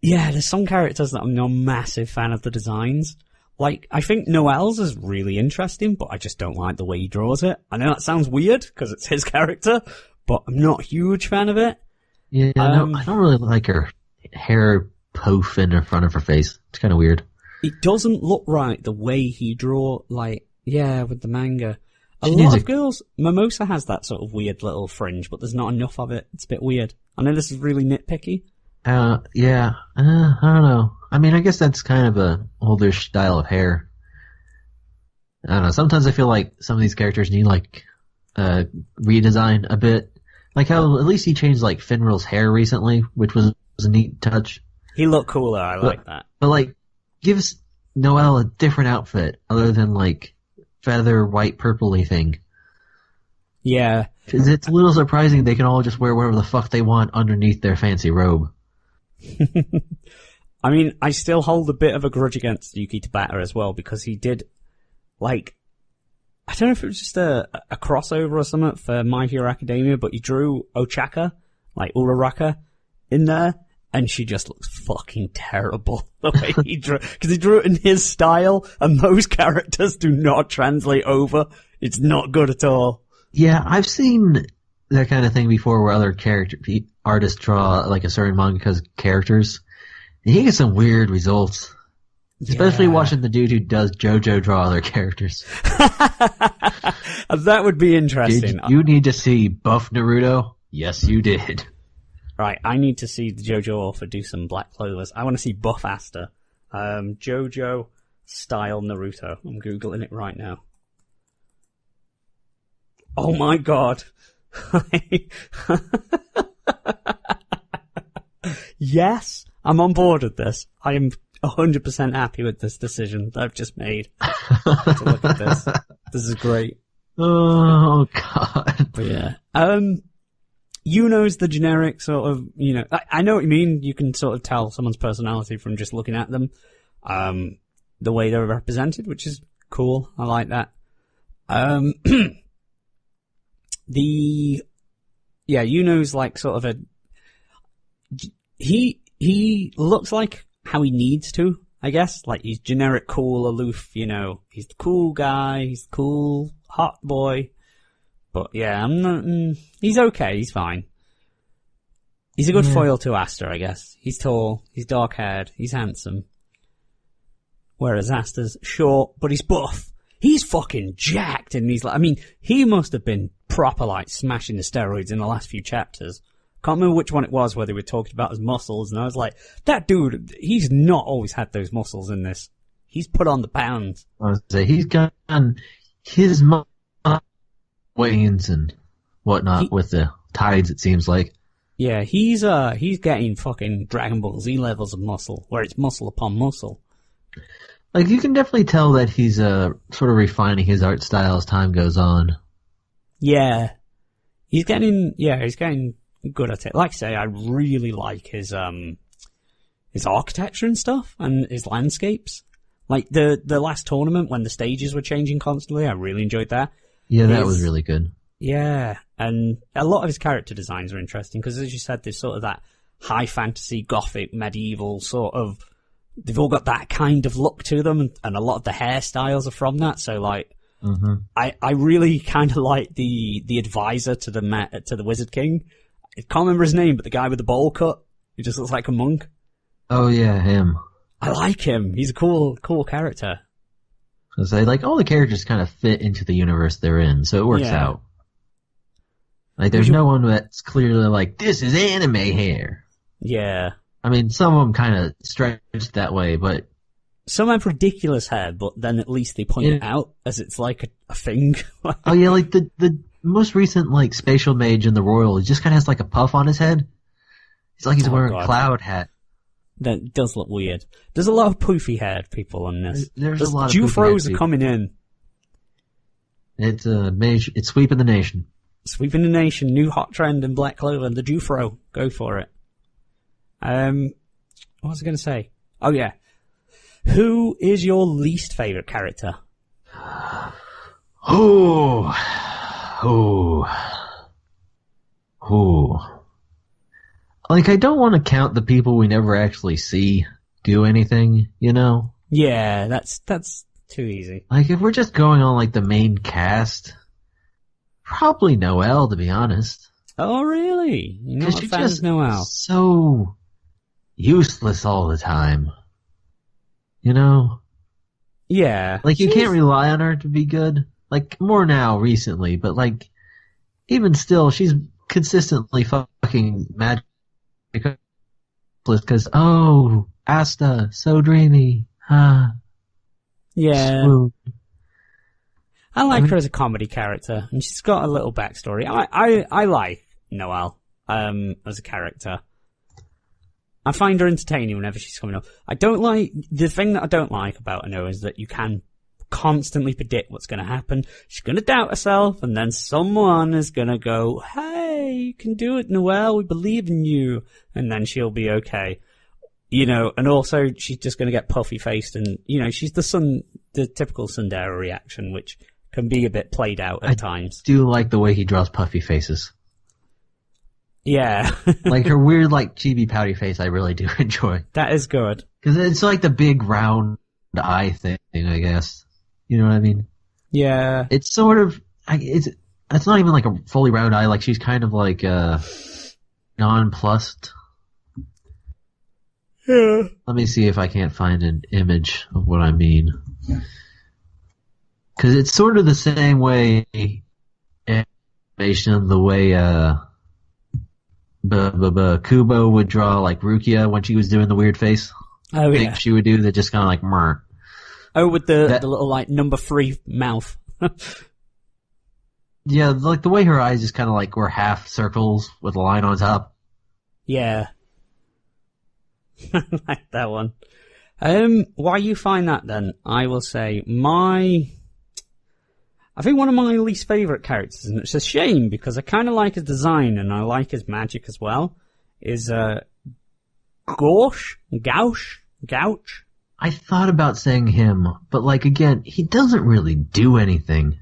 There's some characters that I'm not a massive fan of the designs. I think Noel's is really interesting, but I just don't like the way he draws it. I know that sounds weird, because it's his character, but I'm not a huge fan of it. Yeah, no, I don't really like her hair poof in the front of her face. It's kind of weird. It doesn't look right the way he draw, with the manga. A lot of girls, Mimosa has that sort of weird little fringe, but there's not enough of it. It's a bit weird. I know this is really nitpicky. I don't know. I mean, I guess that's kind of a older style of hair. I don't know. Sometimes I feel like some of these characters need redesign a bit. Like how at least he changed Finral's hair recently, which was a neat touch. He looked cooler. I like that. But gives Noelle a different outfit other than feather white purpley thing. Yeah. 'Cause it's a little surprising they can all just wear whatever the fuck they want underneath their fancy robe. I mean, I still hold a bit of a grudge against Yuki Tabata as well, because he did, I don't know if it was just a crossover or something for My Hero Academia, but he drew Ochaka, Uraraka, in there, and she just looks fucking terrible the way he drew, because he drew it in his style, and those characters do not translate over. It's not good at all. Yeah, I've seen that kind of thing before where other artists draw a certain manga's characters. And he gets some weird results. Especially watching the dude who does JoJo draw other characters. That would be interesting. Did you need to see buff Naruto? Yes, you did. Right, I need to see the JoJo author do some Black Clovers. I want to see buff Asta. JoJo style Naruto. I'm Googling it right now. Oh my god. Yes, I'm on board with this. I am 100% happy with this decision that I've just made. To look at this. This is great. Oh god. But yeah. Yuno's the generic sort of, I know what you mean. You can sort of tell someone's personality from just looking at them. The way they're represented, which is cool. I like that. Yuno's sort of he looks like how he needs to, I guess. He's generic, cool, aloof, he's the cool guy, he's the cool, hot boy. But yeah, he's okay, he's fine. He's a good foil to Asta, I guess. He's tall, he's dark-haired, he's handsome. Whereas Asta's short, but he's buff. He's fucking jacked, and he must have been proper smashing the steroids in the last few chapters. Can't remember which one it was where they were talking about his muscles, and I was like, that dude, he's not always had those muscles in this. He's put on the pounds. I was say he's got his wanes and whatnot with the tides, it seems like. Yeah, he's getting fucking Dragon Ball Z levels of muscle, where it's muscle upon muscle. Like, you can definitely tell that he's sort of refining his art style as time goes on. Yeah. He's getting good at it. Like I say, I really like his architecture and stuff, and his landscapes. Like, the last tournament, when the stages were changing constantly, I really enjoyed that. Yeah, that was really good. Yeah, and a lot of his character designs are interesting, because as you said, there's sort of that high fantasy, gothic, medieval sort of... They've all got that kind of look to them, and a lot of the hairstyles are from that. So, like, I really kind of like the advisor to the Wizard King. I can't remember his name, but the guy with the bowl cut, who just looks like a monk. Oh yeah, him. I like him. He's a cool character. So say, like, all the characters kind of fit into the universe they're in, so it works out. Like, there's no one that's clearly like, this is anime hair. Yeah. I mean, some of them kind of stretched that way, but... Some have ridiculous hair, but then at least they point it out as it's like a thing. Oh yeah, like the most recent, like, spatial mage in the Royal, he just kind of has like a puff on his head. It's like he's wearing a cloud hat. That does look weird. There's a lot of poofy-haired people on this. There's a lot of Jufros are coming in. It's it's sweeping the nation. Sweeping the nation, new hot trend in Black Clover, the Jufro. Go for it. What was I going to say? Oh yeah. Who is your least favourite character? Ooh. Like, I don't want to count the people we never actually see do anything, you know? Yeah, that's too easy. Like, if we're just going on, like, the main cast, probably Noelle, to be honest. Oh, really? You're not a fan of Noelle? So useless all the time. You know? Yeah. Like, you can't rely on her to be good. Like, more now, recently, but, like, even still, she's consistently fucking magic. Because, oh, Asta, so dreamy. Yeah. Swoon. I like her as a comedy character, and she's got a little backstory. I like Noelle, as a character. I find her entertaining whenever she's coming up. The thing that I don't like about her is that you can constantly predict what's going to happen. She's going to doubt herself, and then someone is going to go, hey, you can do it, Noelle, we believe in you, and then she'll be okay. You know, and also she's just going to get puffy-faced, and, you know, she's the typical Tsundere reaction, which can be a bit played out at times. I do like the way he draws puffy faces. Yeah. Like, her weird, like, chibi pouty face, I really do enjoy. That is good. Because it's like the big round eye thing, I guess. You know what I mean? Yeah. It's sort of, it's not even like a fully round eye, like she's kind of like, nonplussed. Yeah. Let me see if I can't find an image of what I mean. Because it's sort of the same way, animation, the way, Kubo would draw like Rukia when she was doing the weird face. Oh yeah. She would do that, just kind of like, meh. Oh, with the little, like, number 3 mouth. Yeah, like the way her eyes just kind of like were half circles with a line on top. Yeah. I like that one. Why you find that then? I will say I think one of my least favourite characters, and it's a shame because I kind of like his design and I like his magic as well, is Gouch? I thought about saying him, but like again, he doesn't really do anything.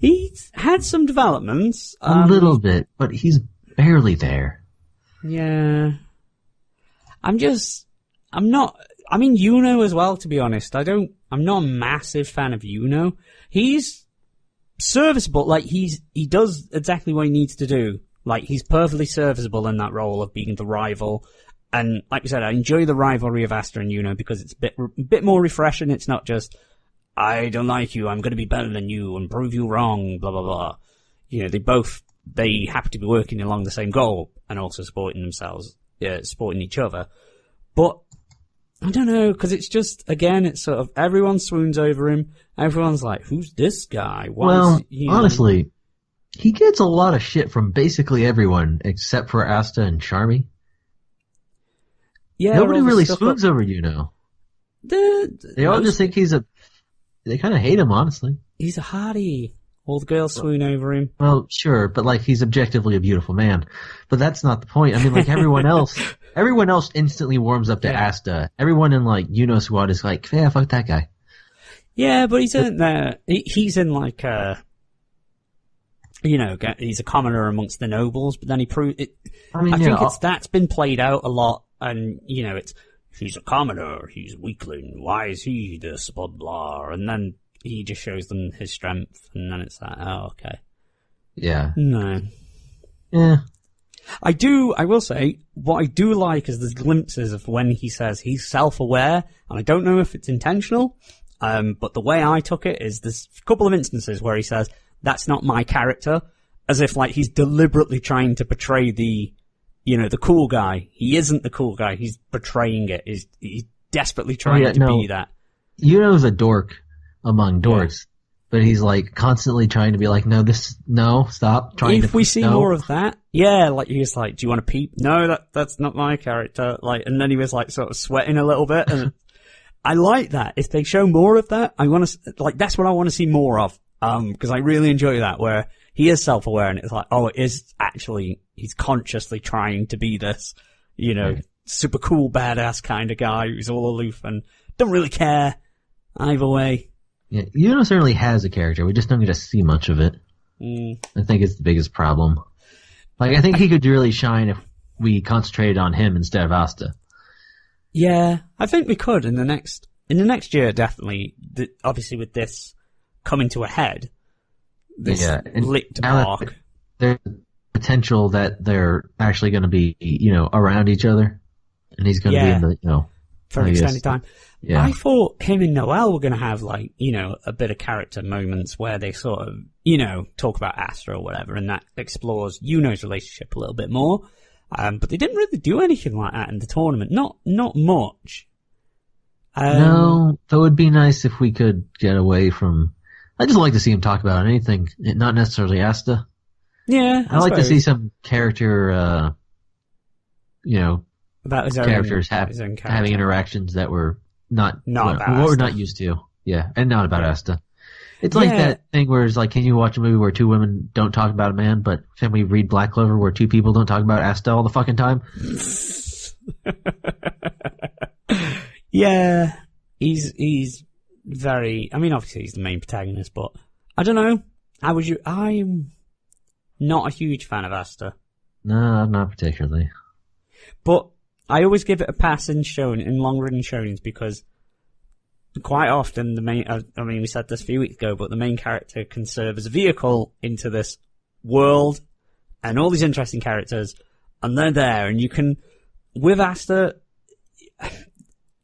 He's had some developments. A little bit, but he's barely there. Yeah. I mean, Yuno as well, to be honest. I'm not a massive fan of Yuno. He's serviceable, like he does exactly what he needs to do. Like, he's perfectly serviceable in that role of being the rival. And like we said, I enjoy the rivalry of Asta and Yuno because it's a bit more refreshing. It's not just, I don't like you, I'm going to be better than you and prove you wrong, blah, blah, blah. You know, they happen to be working along the same goal and also supporting themselves, supporting each other. But, I don't know, because it's just, again, it's sort of, everyone swoons over him. Everyone's like, who's this guy? Honestly, he gets a lot of shit from basically everyone except for Asta and Charmy. Yeah, nobody really swoons over Yuno. They all just think they kind of hate him, honestly. He's a hottie. All the girls swoon over him. Well, sure, but like he's objectively a beautiful man. But that's not the point. I mean, like everyone else instantly warms up to Asta. Everyone in like Yuno Squad is like, yeah, fuck that guy. Yeah, but he's in there. He's in like he's a commoner amongst the nobles. But then he proved it. I think that's been played out a lot, and he's a commoner, he's a weakling. Why is he this? Blah blah. And then he just shows them his strength, and then it's like, oh, okay. Yeah. No. Yeah. I will say, what I do like is the glimpses of when he says he's self-aware, and I don't know if it's intentional, but the way I took it is there's a couple of instances where he says, that's not my character, as if like he's deliberately trying to portray the cool guy. He isn't the cool guy, he's portraying it. He's desperately trying to be that. Yuno's a dork among dorks, but he's like constantly trying to be like, stop trying. If we see more of that, like he's like, do you want to peep? No, that's not my character. Like, and then he was like sort of sweating a little bit, and I like that. If they show more of that, I want to that's what I want to see more of. Because I really enjoy that where he is self-aware, and it's like, oh, it is actually he's consciously trying to be this, super cool, badass kind of guy who's all aloof and don't really care either way. Yeah, Yuno certainly has a character. We just don't get to see much of it. I think it's the biggest problem. Like, I think he could really shine if we concentrated on him instead of Asta. Yeah, I think we could in the next year, definitely. Obviously, with this coming to a head, this lit arc. There's potential that they're actually going to be, around each other, and he's going to be in the, for an extended time. Yeah. I thought him and Noelle were going to have a bit of character moments where they sort of, talk about Asta or whatever, and that explores Yuno's relationship a little bit more. But they didn't really do anything like that in the tournament. Not much. No, that would be nice if we could get away from. I just like to see him talk about anything, not necessarily Asta. Yeah, I like to see some character, about his characters own having interactions that were not about what Asta. we're not used to. Yeah, and not about Asta. It's like that thing where it's like, can you watch a movie where two women don't talk about a man, but can we read Black Clover where two people don't talk about Asta all the fucking time? Yeah, he's very. I mean, obviously he's the main protagonist, but I don't know. I'm not a huge fan of Asta. No, not particularly. But I always give it a pass in long-running shonens because quite often the main. I mean, we said this a few weeks ago, but the main character can serve as a vehicle into this world and all these interesting characters, and they're there, and you can with Asta.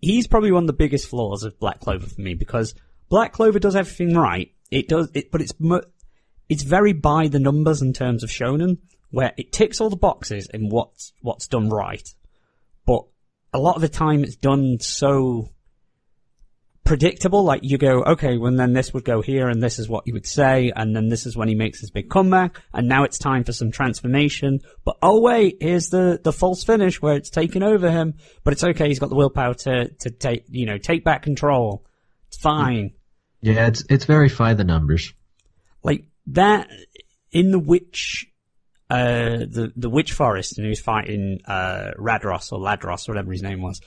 He's probably one of the biggest flaws of Black Clover for me because Black Clover does everything right. But it's very by the numbers in terms of shonen, where it ticks all the boxes in what's done right. But a lot of the time it's done so predictable, like you go, okay, well then this would go here and this is what you would say, and then this is when he makes his big comeback, and now it's time for some transformation, but oh wait, here's the false finish where it's taken over him, but it's okay, he's got the willpower to take back control. It's fine. Yeah, it's very by the numbers. Like that in the witch the witch forest, and he was fighting Radros or Ladros, whatever his name was.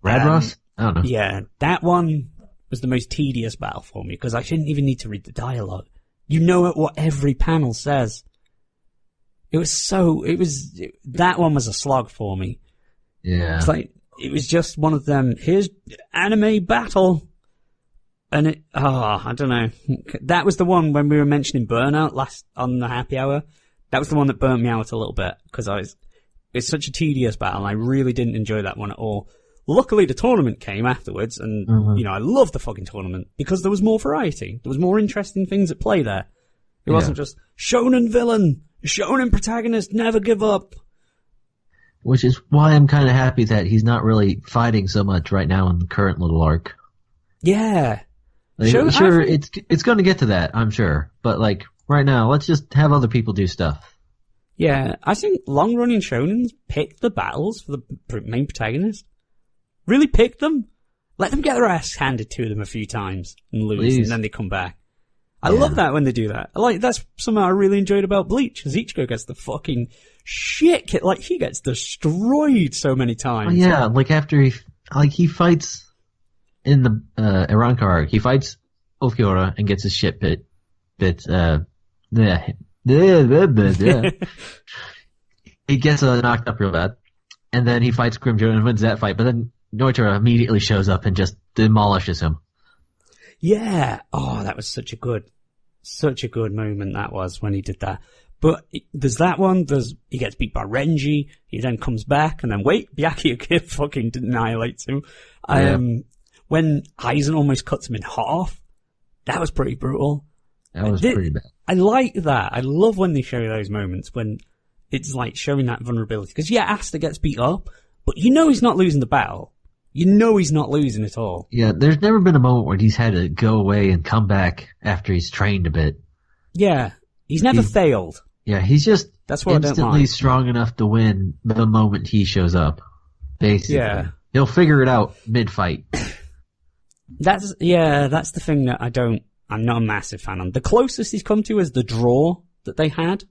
Radros? I don't know. Yeah, that one was the most tedious battle for me because I didn't even need to read the dialogue. You know what every panel says. That one was a slog for me. Yeah. It's like, it was just one of them, here's anime battle. And I don't know. That was the one when we were mentioning Burnout last on the happy hour. That was the one that burnt me out a little bit because it's such a tedious battle and I really didn't enjoy that one at all. Luckily, the tournament came afterwards, and, I loved the fucking tournament because there was more variety. There was more interesting things at play there. It wasn't just shonen villain, shonen protagonist, never give up. Which is why I'm kind of happy that he's not really fighting so much right now in the current little arc. Yeah. Like, sure, it's going to get to that, I'm sure. But, like, right now. Let's just have other people do stuff. Yeah, I think long-running shonens pick the battles for the main protagonist. Really pick them. Let them get their ass handed to them a few times and lose, and then they come back. I love that when they do that. That's something I really enjoyed about Bleach. Ichigo gets the fucking shit kicked. Like, he gets destroyed so many times. Oh, yeah, like after he fights in the Iranka arc, he fights Ulquiorra and gets his shit bit. He gets knocked up real bad, and then he fights Grimjo and wins that fight. But then Noitora immediately shows up and just demolishes him. Yeah. Oh, that was such a good moment that was when he did that. But there's that one. He gets beat by Renji. He then comes back, and then Byakuya fucking annihilates him. When Aizen almost cuts him in half, that was pretty brutal. That was pretty bad. I like that. I love when they show those moments when it's like showing that vulnerability. Because Asta gets beat up, but you know he's not losing the battle. You know he's not losing at all. Yeah, there's never been a moment where he's had to go away and come back after he's trained a bit. Yeah, he's never failed. Yeah, he's just That's what instantly strong enough to win the moment he shows up. Basically. Yeah. He'll figure it out mid-fight. That's the thing that I'm not a massive fan of. The closest he's come to is the draw that they had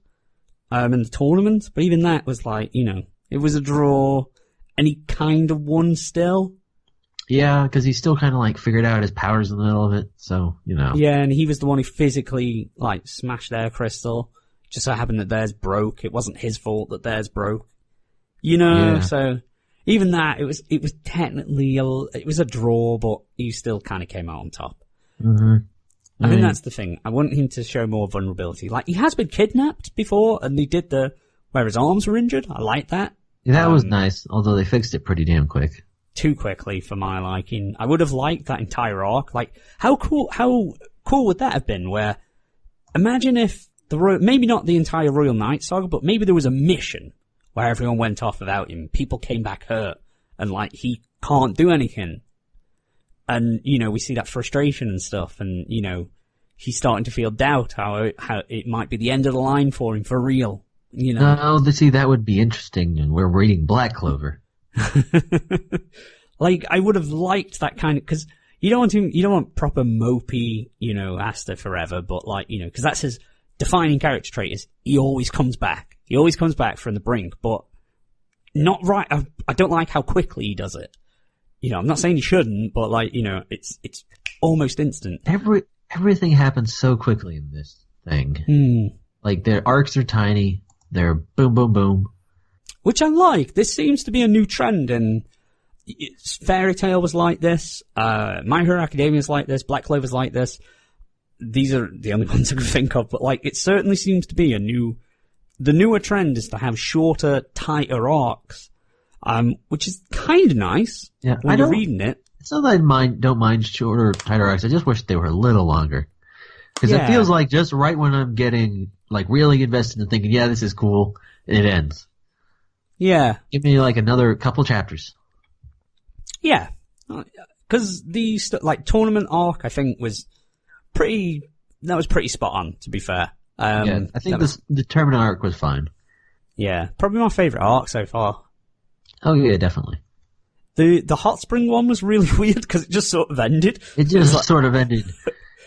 in the tournament, but even that was like, it was a draw, and he kind of won still. Yeah, because he still kind of like figured out his powers in the middle of it, so, Yeah, and he was the one who physically like smashed their crystal. Just so happened that theirs broke. It wasn't his fault that theirs broke. So even that, it was technically it was a draw, but he still kind of came out on top. Mm-hmm. I think that's the thing. I want him to show more vulnerability. Like, he has been kidnapped before, and they did where his arms were injured. I like that. Yeah, that was nice, although they fixed it pretty damn quick. Too quickly for my liking. I would have liked that entire arc. Like, how cool would that have been? Where, imagine if maybe not the entire Royal Knight saga, but maybe there was a mission where everyone went off without him. People came back hurt, and like, he can't do anything. And, we see that frustration and stuff, and, he's starting to feel doubt how it might be the end of the line for him, for real, No, see, that would be interesting, and we're reading Black Clover. Like, I would have liked that kind of, cause you don't want proper mopey, Asta forever, but like, cause that's his defining character trait is he always comes back. He always comes back from the brink, but not right. I don't like how quickly he does it. I'm not saying he shouldn't, but like, it's almost instant. Everything happens so quickly in this thing. Like, their arcs are tiny. They're boom, boom, boom. Which I like. This seems to be a new trend, and Fairy Tail was like this. My Hero Academia is like this. Black Clover's like this. These are the only ones I can think of, but like, it certainly seems to be the newer trend is to have shorter, tighter arcs. Which is kind of nice. Yeah, when you're reading it. It's not that I don't mind shorter, tighter arcs. I just wish they were a little longer. Because it feels like just right when I'm getting like really invested and thinking, yeah, this is cool, it ends. Yeah. Give me like another couple chapters. Yeah. Because the tournament arc, I think, was pretty spot on, to be fair. I think the tournament arc was fine. Yeah. Probably my favorite arc so far. Oh yeah, definitely. The hot spring one was really weird because it just sort of ended. It just sort of ended.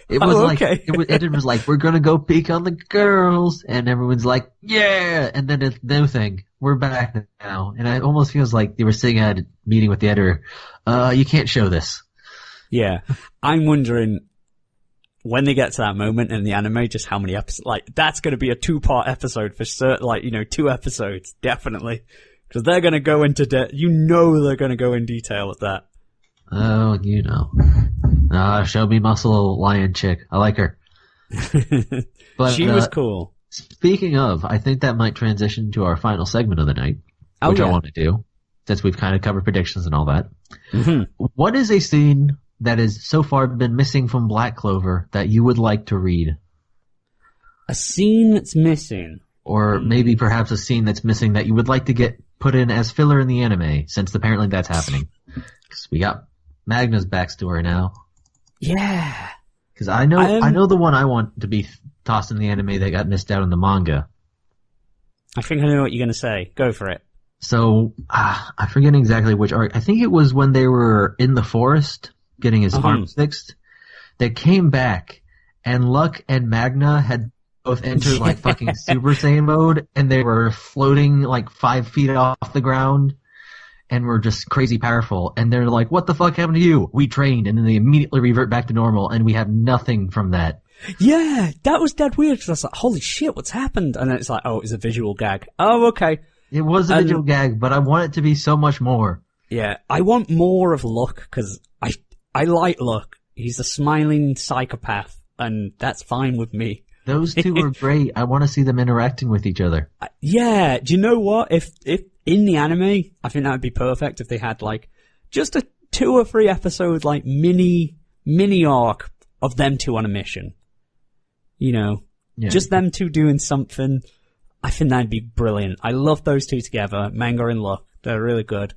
It was it was like, we're gonna go peek on the girls, and everyone's like, yeah, and then it's no thing. We're back now, and it almost feels like they were sitting at a meeting with the editor. You can't show this. Yeah, I'm wondering when they get to that moment in the anime, just how many episodes. Like, that's gonna be a 2-part episode for certain. Like, 2 episodes definitely. Because they're going to go into they're going to go in detail at that. Oh, show me muscle lion chick. I like her. But she was cool. Speaking of, I think that might transition to our final segment of the night, which I want to do, since we've kind of covered predictions and all that. Mm-hmm. What is a scene that has so far been missing from Black Clover that you would like to read? A scene that's missing? Or maybe perhaps a scene that's missing that you would like to get put in as filler in the anime, since apparently that's happening. Because we got Magna's backstory now. Yeah. Because I know the one I want to be tossed in the anime that got missed out in the manga. I think I know what you're going to say. Go for it. So, I forget exactly which arc. I think it was when they were in the forest getting his arms fixed. They came back, and Luck and Magna had both entered like fucking Super Saiyan mode, and they were floating like 5 feet off the ground, and were just crazy powerful. And they're like, "What the fuck happened to you? We trained," and then they immediately revert back to normal, and we have nothing from that. Yeah, that was dead weird, because I was like, holy shit, what's happened? And then it's like, oh, it's a visual gag. Oh, okay. It was a visual gag, but I want it to be so much more. Yeah, I want more of Luck, because I like Luck. He's a smiling psychopath, and that's fine with me. Those two are great. I want to see them interacting with each other. Yeah, do you know what? If in the anime, I think that would be perfect if they had like just a 2 or 3 episode like mini arc of them two on a mission. You know, just them two doing something. I think that'd be brilliant. I love those two together, Manga and Luck. They're really good.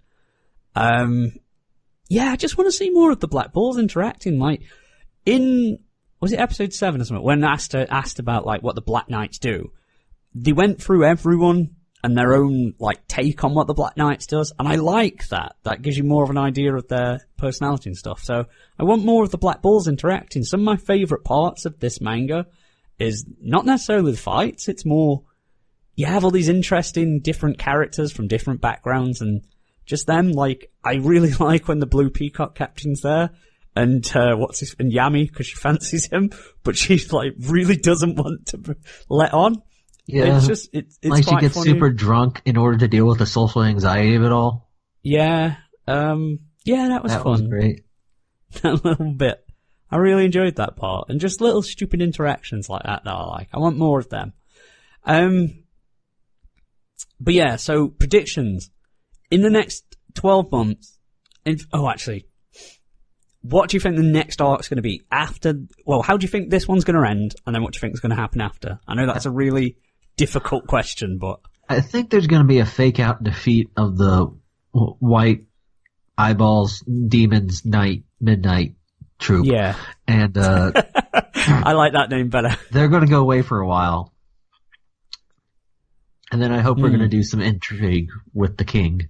Yeah, I just want to see more of the Black Balls interacting. Like, was it episode 7 or something? When Asta asked about, like, what the Black Knights do, they went through everyone and their own, like, take on what the Black Knights does. And I like that. That gives you more of an idea of their personality and stuff. So, I want more of the Black Balls interacting. Some of my favourite parts of this manga is not necessarily the fights. It's more, you have all these interesting different characters from different backgrounds, and just them. Like, I really like when the Blue Peacock captain's there, and and Yami, because she fancies him, but she like really doesn't want to let on. Yeah, it's just it's like quite she gets funny. super drunk in order to deal with the social anxiety of it all. Yeah, that was fun. That was great. That little bit, I really enjoyed that part, and just little stupid interactions like that I like. I want more of them. But yeah, so predictions. In the next 12 months, actually, what do you think the next arc's going to be after? Well, how do you think this one's going to end, and then what do you think is going to happen after? I know that's a really difficult question, but I think there's going to be a fake out defeat of the white eyeballs, demons, midnight troop. Yeah, and I like that name better. They're going to go away for a while. And then I hope we're going to do some intrigue with the king.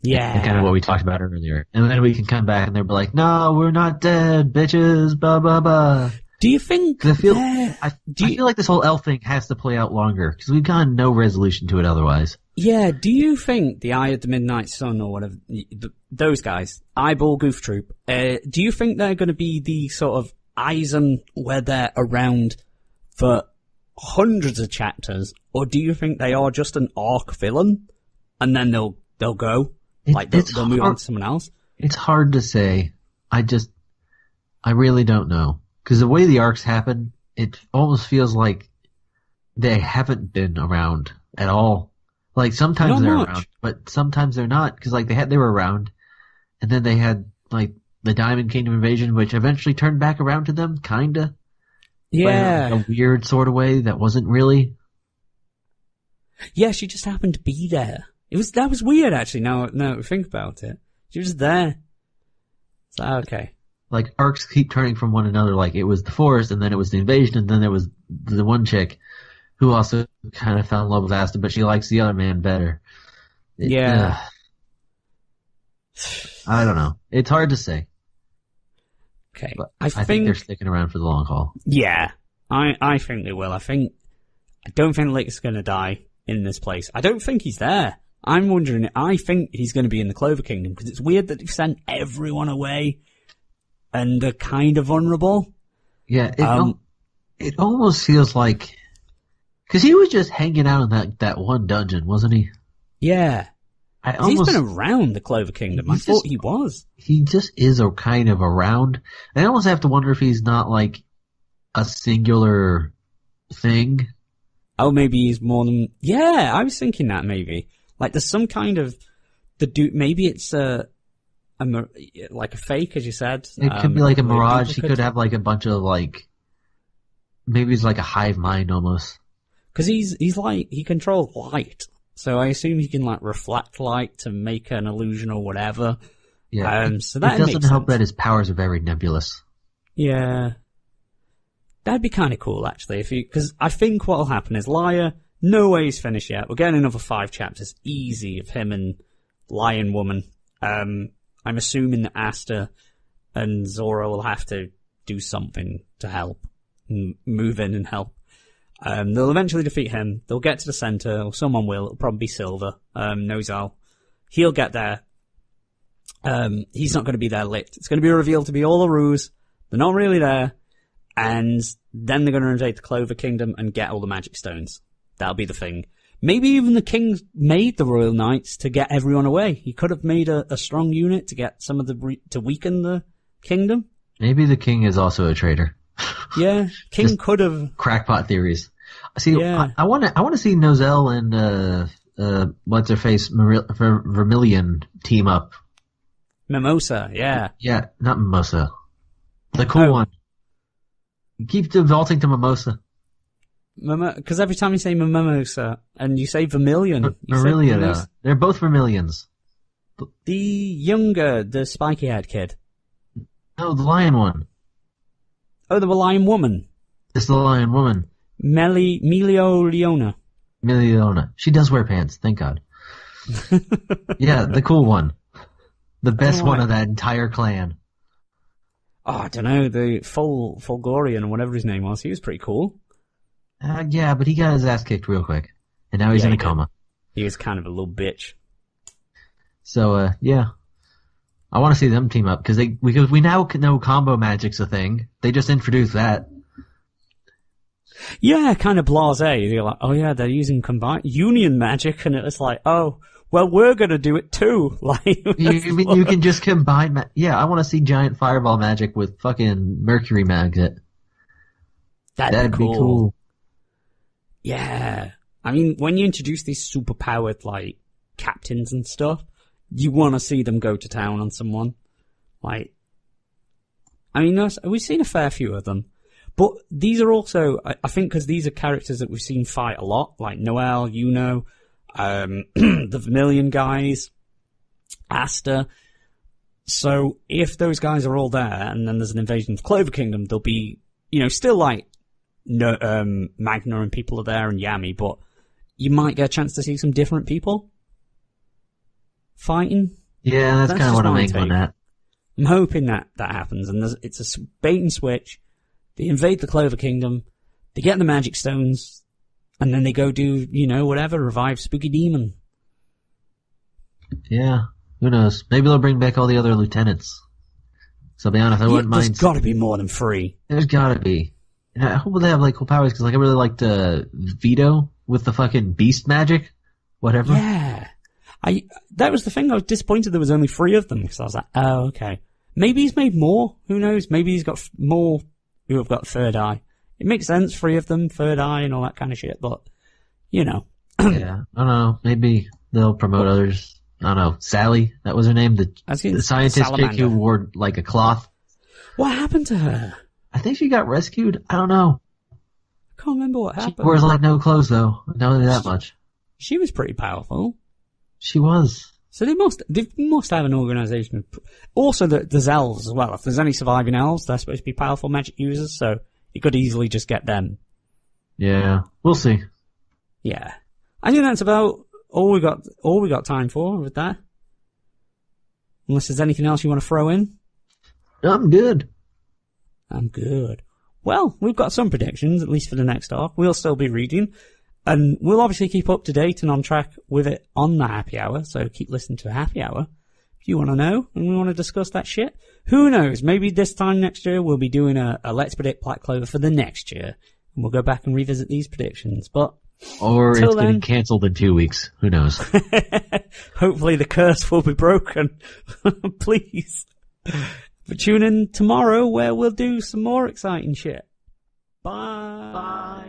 Yeah. And kind of what we talked about earlier. And then we can come back and they'll be like, no, we're not dead, bitches, blah, blah, blah. Do you think... I feel like this whole elf thing has to play out longer, because we've gotten no resolution to it otherwise. Yeah, do you think the Eye of the Midnight Sun, or whatever, those guys, Eyeball Goof Troop, do you think they're going to be the sort of Eisen where they're around for hundreds of chapters, or do you think they are just an arc villain and then they'll go, they'll move on to someone else? It's hard to say. I really don't know, because the way the arcs happen, it almost feels like they haven't been around at all. Like, sometimes they're around, but sometimes they're not, because like they were around, and then they had like the Diamond Kingdom invasion, which eventually turned back around to them, kinda. Yeah. In a weird sort of way that wasn't really. Yeah, she just happened to be there. That was weird, actually, now think about it. She was there. So, okay. Like, arcs keep turning from one another, like it was the forest, and then it was the invasion, and then there was the one chick who also kind of fell in love with Asta, but she likes the other man better. Yeah. I don't know. It's hard to say. Okay. But I think they're sticking around for the long haul. Yeah. I think they will. I don't think Lick's gonna die in this place. I don't think he's there. I'm wondering, I think he's gonna be in the Clover Kingdom, because it's weird that they've sent everyone away and they're kind of vulnerable. Yeah, it almost feels like, because he was just hanging out in that one dungeon, wasn't he? Yeah. He's been around the Clover Kingdom. I thought he was. He just is kind of around. I almost have to wonder if he's not like a singular thing. Oh, maybe he's more than... Yeah, I was thinking that maybe. Like, there's some kind of... maybe it's like a fake, as you said. It could be like a mirage. He could have like a bunch of like... Maybe it's like a hive mind almost. Because he's like... He controls light. So I assume he can like reflect light to make an illusion or whatever. Yeah. So that it doesn't help that his powers are very nebulous. Yeah. That'd be kind of cool, actually, because I think what'll happen is Liar, no way he's finished yet. We're getting another 5 chapters, easy, of him and Lion Woman. I'm assuming that Asta and Zoro will have to do something to help, and move in and help. They'll eventually defeat him. They'll get to the center, or someone will. It'll probably be Silver. Nozal. He'll get there. He's not going to be there lit. It's going to be revealed to be all a ruse. They're not really there. And then they're going to invade the Clover Kingdom and get all the magic stones. That'll be the thing. Maybe even the king made the Royal Knights to get everyone away. He could have made a strong unit to get some of to weaken the kingdom. Maybe the king is also a traitor. Yeah, king could have. Crackpot theories. See, yeah. I want to see Nozell and what's her face Vermilion team up. Mimosa, yeah. Yeah, not Mimosa. The cool one. You keep defaulting to Mimosa. Because every time you say Mimosa and you say Vermilion. Vermilion, they're both Vermilions. The younger, the spiky haired kid. No, the lion one. Oh, the lion woman. It's the lion woman. Leona. She does wear pants, thank God. Yeah, the cool one. The best one of that entire clan. Oh, I don't know, the Fulgorian or whatever his name was. He was pretty cool. Yeah, but he got his ass kicked real quick. And now he's in a coma. He was kind of a little bitch. So, yeah. I want to see them team up, because we now know combo magic's a thing. They just introduced that. Yeah, kind of blasé. You're like, oh yeah, they're using combined union magic, and it's like, oh, well, we're gonna do it too. Like, you can just combine yeah, I want to see giant fireball magic with fucking mercury magnet. That'd be cool. Yeah. I mean, when you introduce these superpowered, like, captains and stuff, you want to see them go to town on someone. Like, I mean, we've seen a fair few of them. But these are also, I think, because these are characters that we've seen fight a lot, like Noel, the Vermilion guys, Asta. So if those guys are all there, and then there's an invasion of Clover Kingdom, there'll be, still like, Magna and people are there and Yami, but you might get a chance to see some different people fighting. Yeah, that's kind of what I'm angling at. I'm hoping that happens, and it's a bait and switch. They invade the Clover Kingdom, they get the magic stones, and then they go do, whatever, revive Spooky Demon. Yeah, who knows? Maybe they'll bring back all the other lieutenants. So I'll be honest, I wouldn't mind. There's gotta be more than 3. There's gotta be. And I hope they have, like, cool powers, because, like, I really liked Vito with the fucking beast magic, whatever. Yeah. That was the thing, I was disappointed there was only 3 of them, because I was like, oh, okay. Maybe he's made more, who knows? Maybe he's got more who have got third eye. It makes sense, 3 of them, third eye and all that kind of shit, but, Yeah, I don't know, maybe they'll promote others. I don't know, Sally, that was her name, the scientist chick who wore, like, a cloth. What happened to her? I think she got rescued. I don't know. I can't remember what happened. She wears, like, no clothes, though. I know that much. She was pretty powerful. She was. So they must have an organization. Also, there's elves as well. If there's any surviving elves, they're supposed to be powerful magic users, so you could easily just get them. Yeah, we'll see. Yeah. I think that's about all we got time for with that. Unless there's anything else you want to throw in? I'm good. Well, we've got some predictions, at least for the next arc. We'll still be reading. And we'll obviously keep up to date and on track with it on the happy hour, so keep listening to the happy hour. If you want to know and we want to discuss that shit, who knows? Maybe this time next year we'll be doing a Let's Predict Black Clover for the next year. And we'll go back and revisit these predictions. But or it's getting cancelled in 2 weeks. Who knows? Hopefully the curse will be broken. Please. But tune in tomorrow where we'll do some more exciting shit. Bye.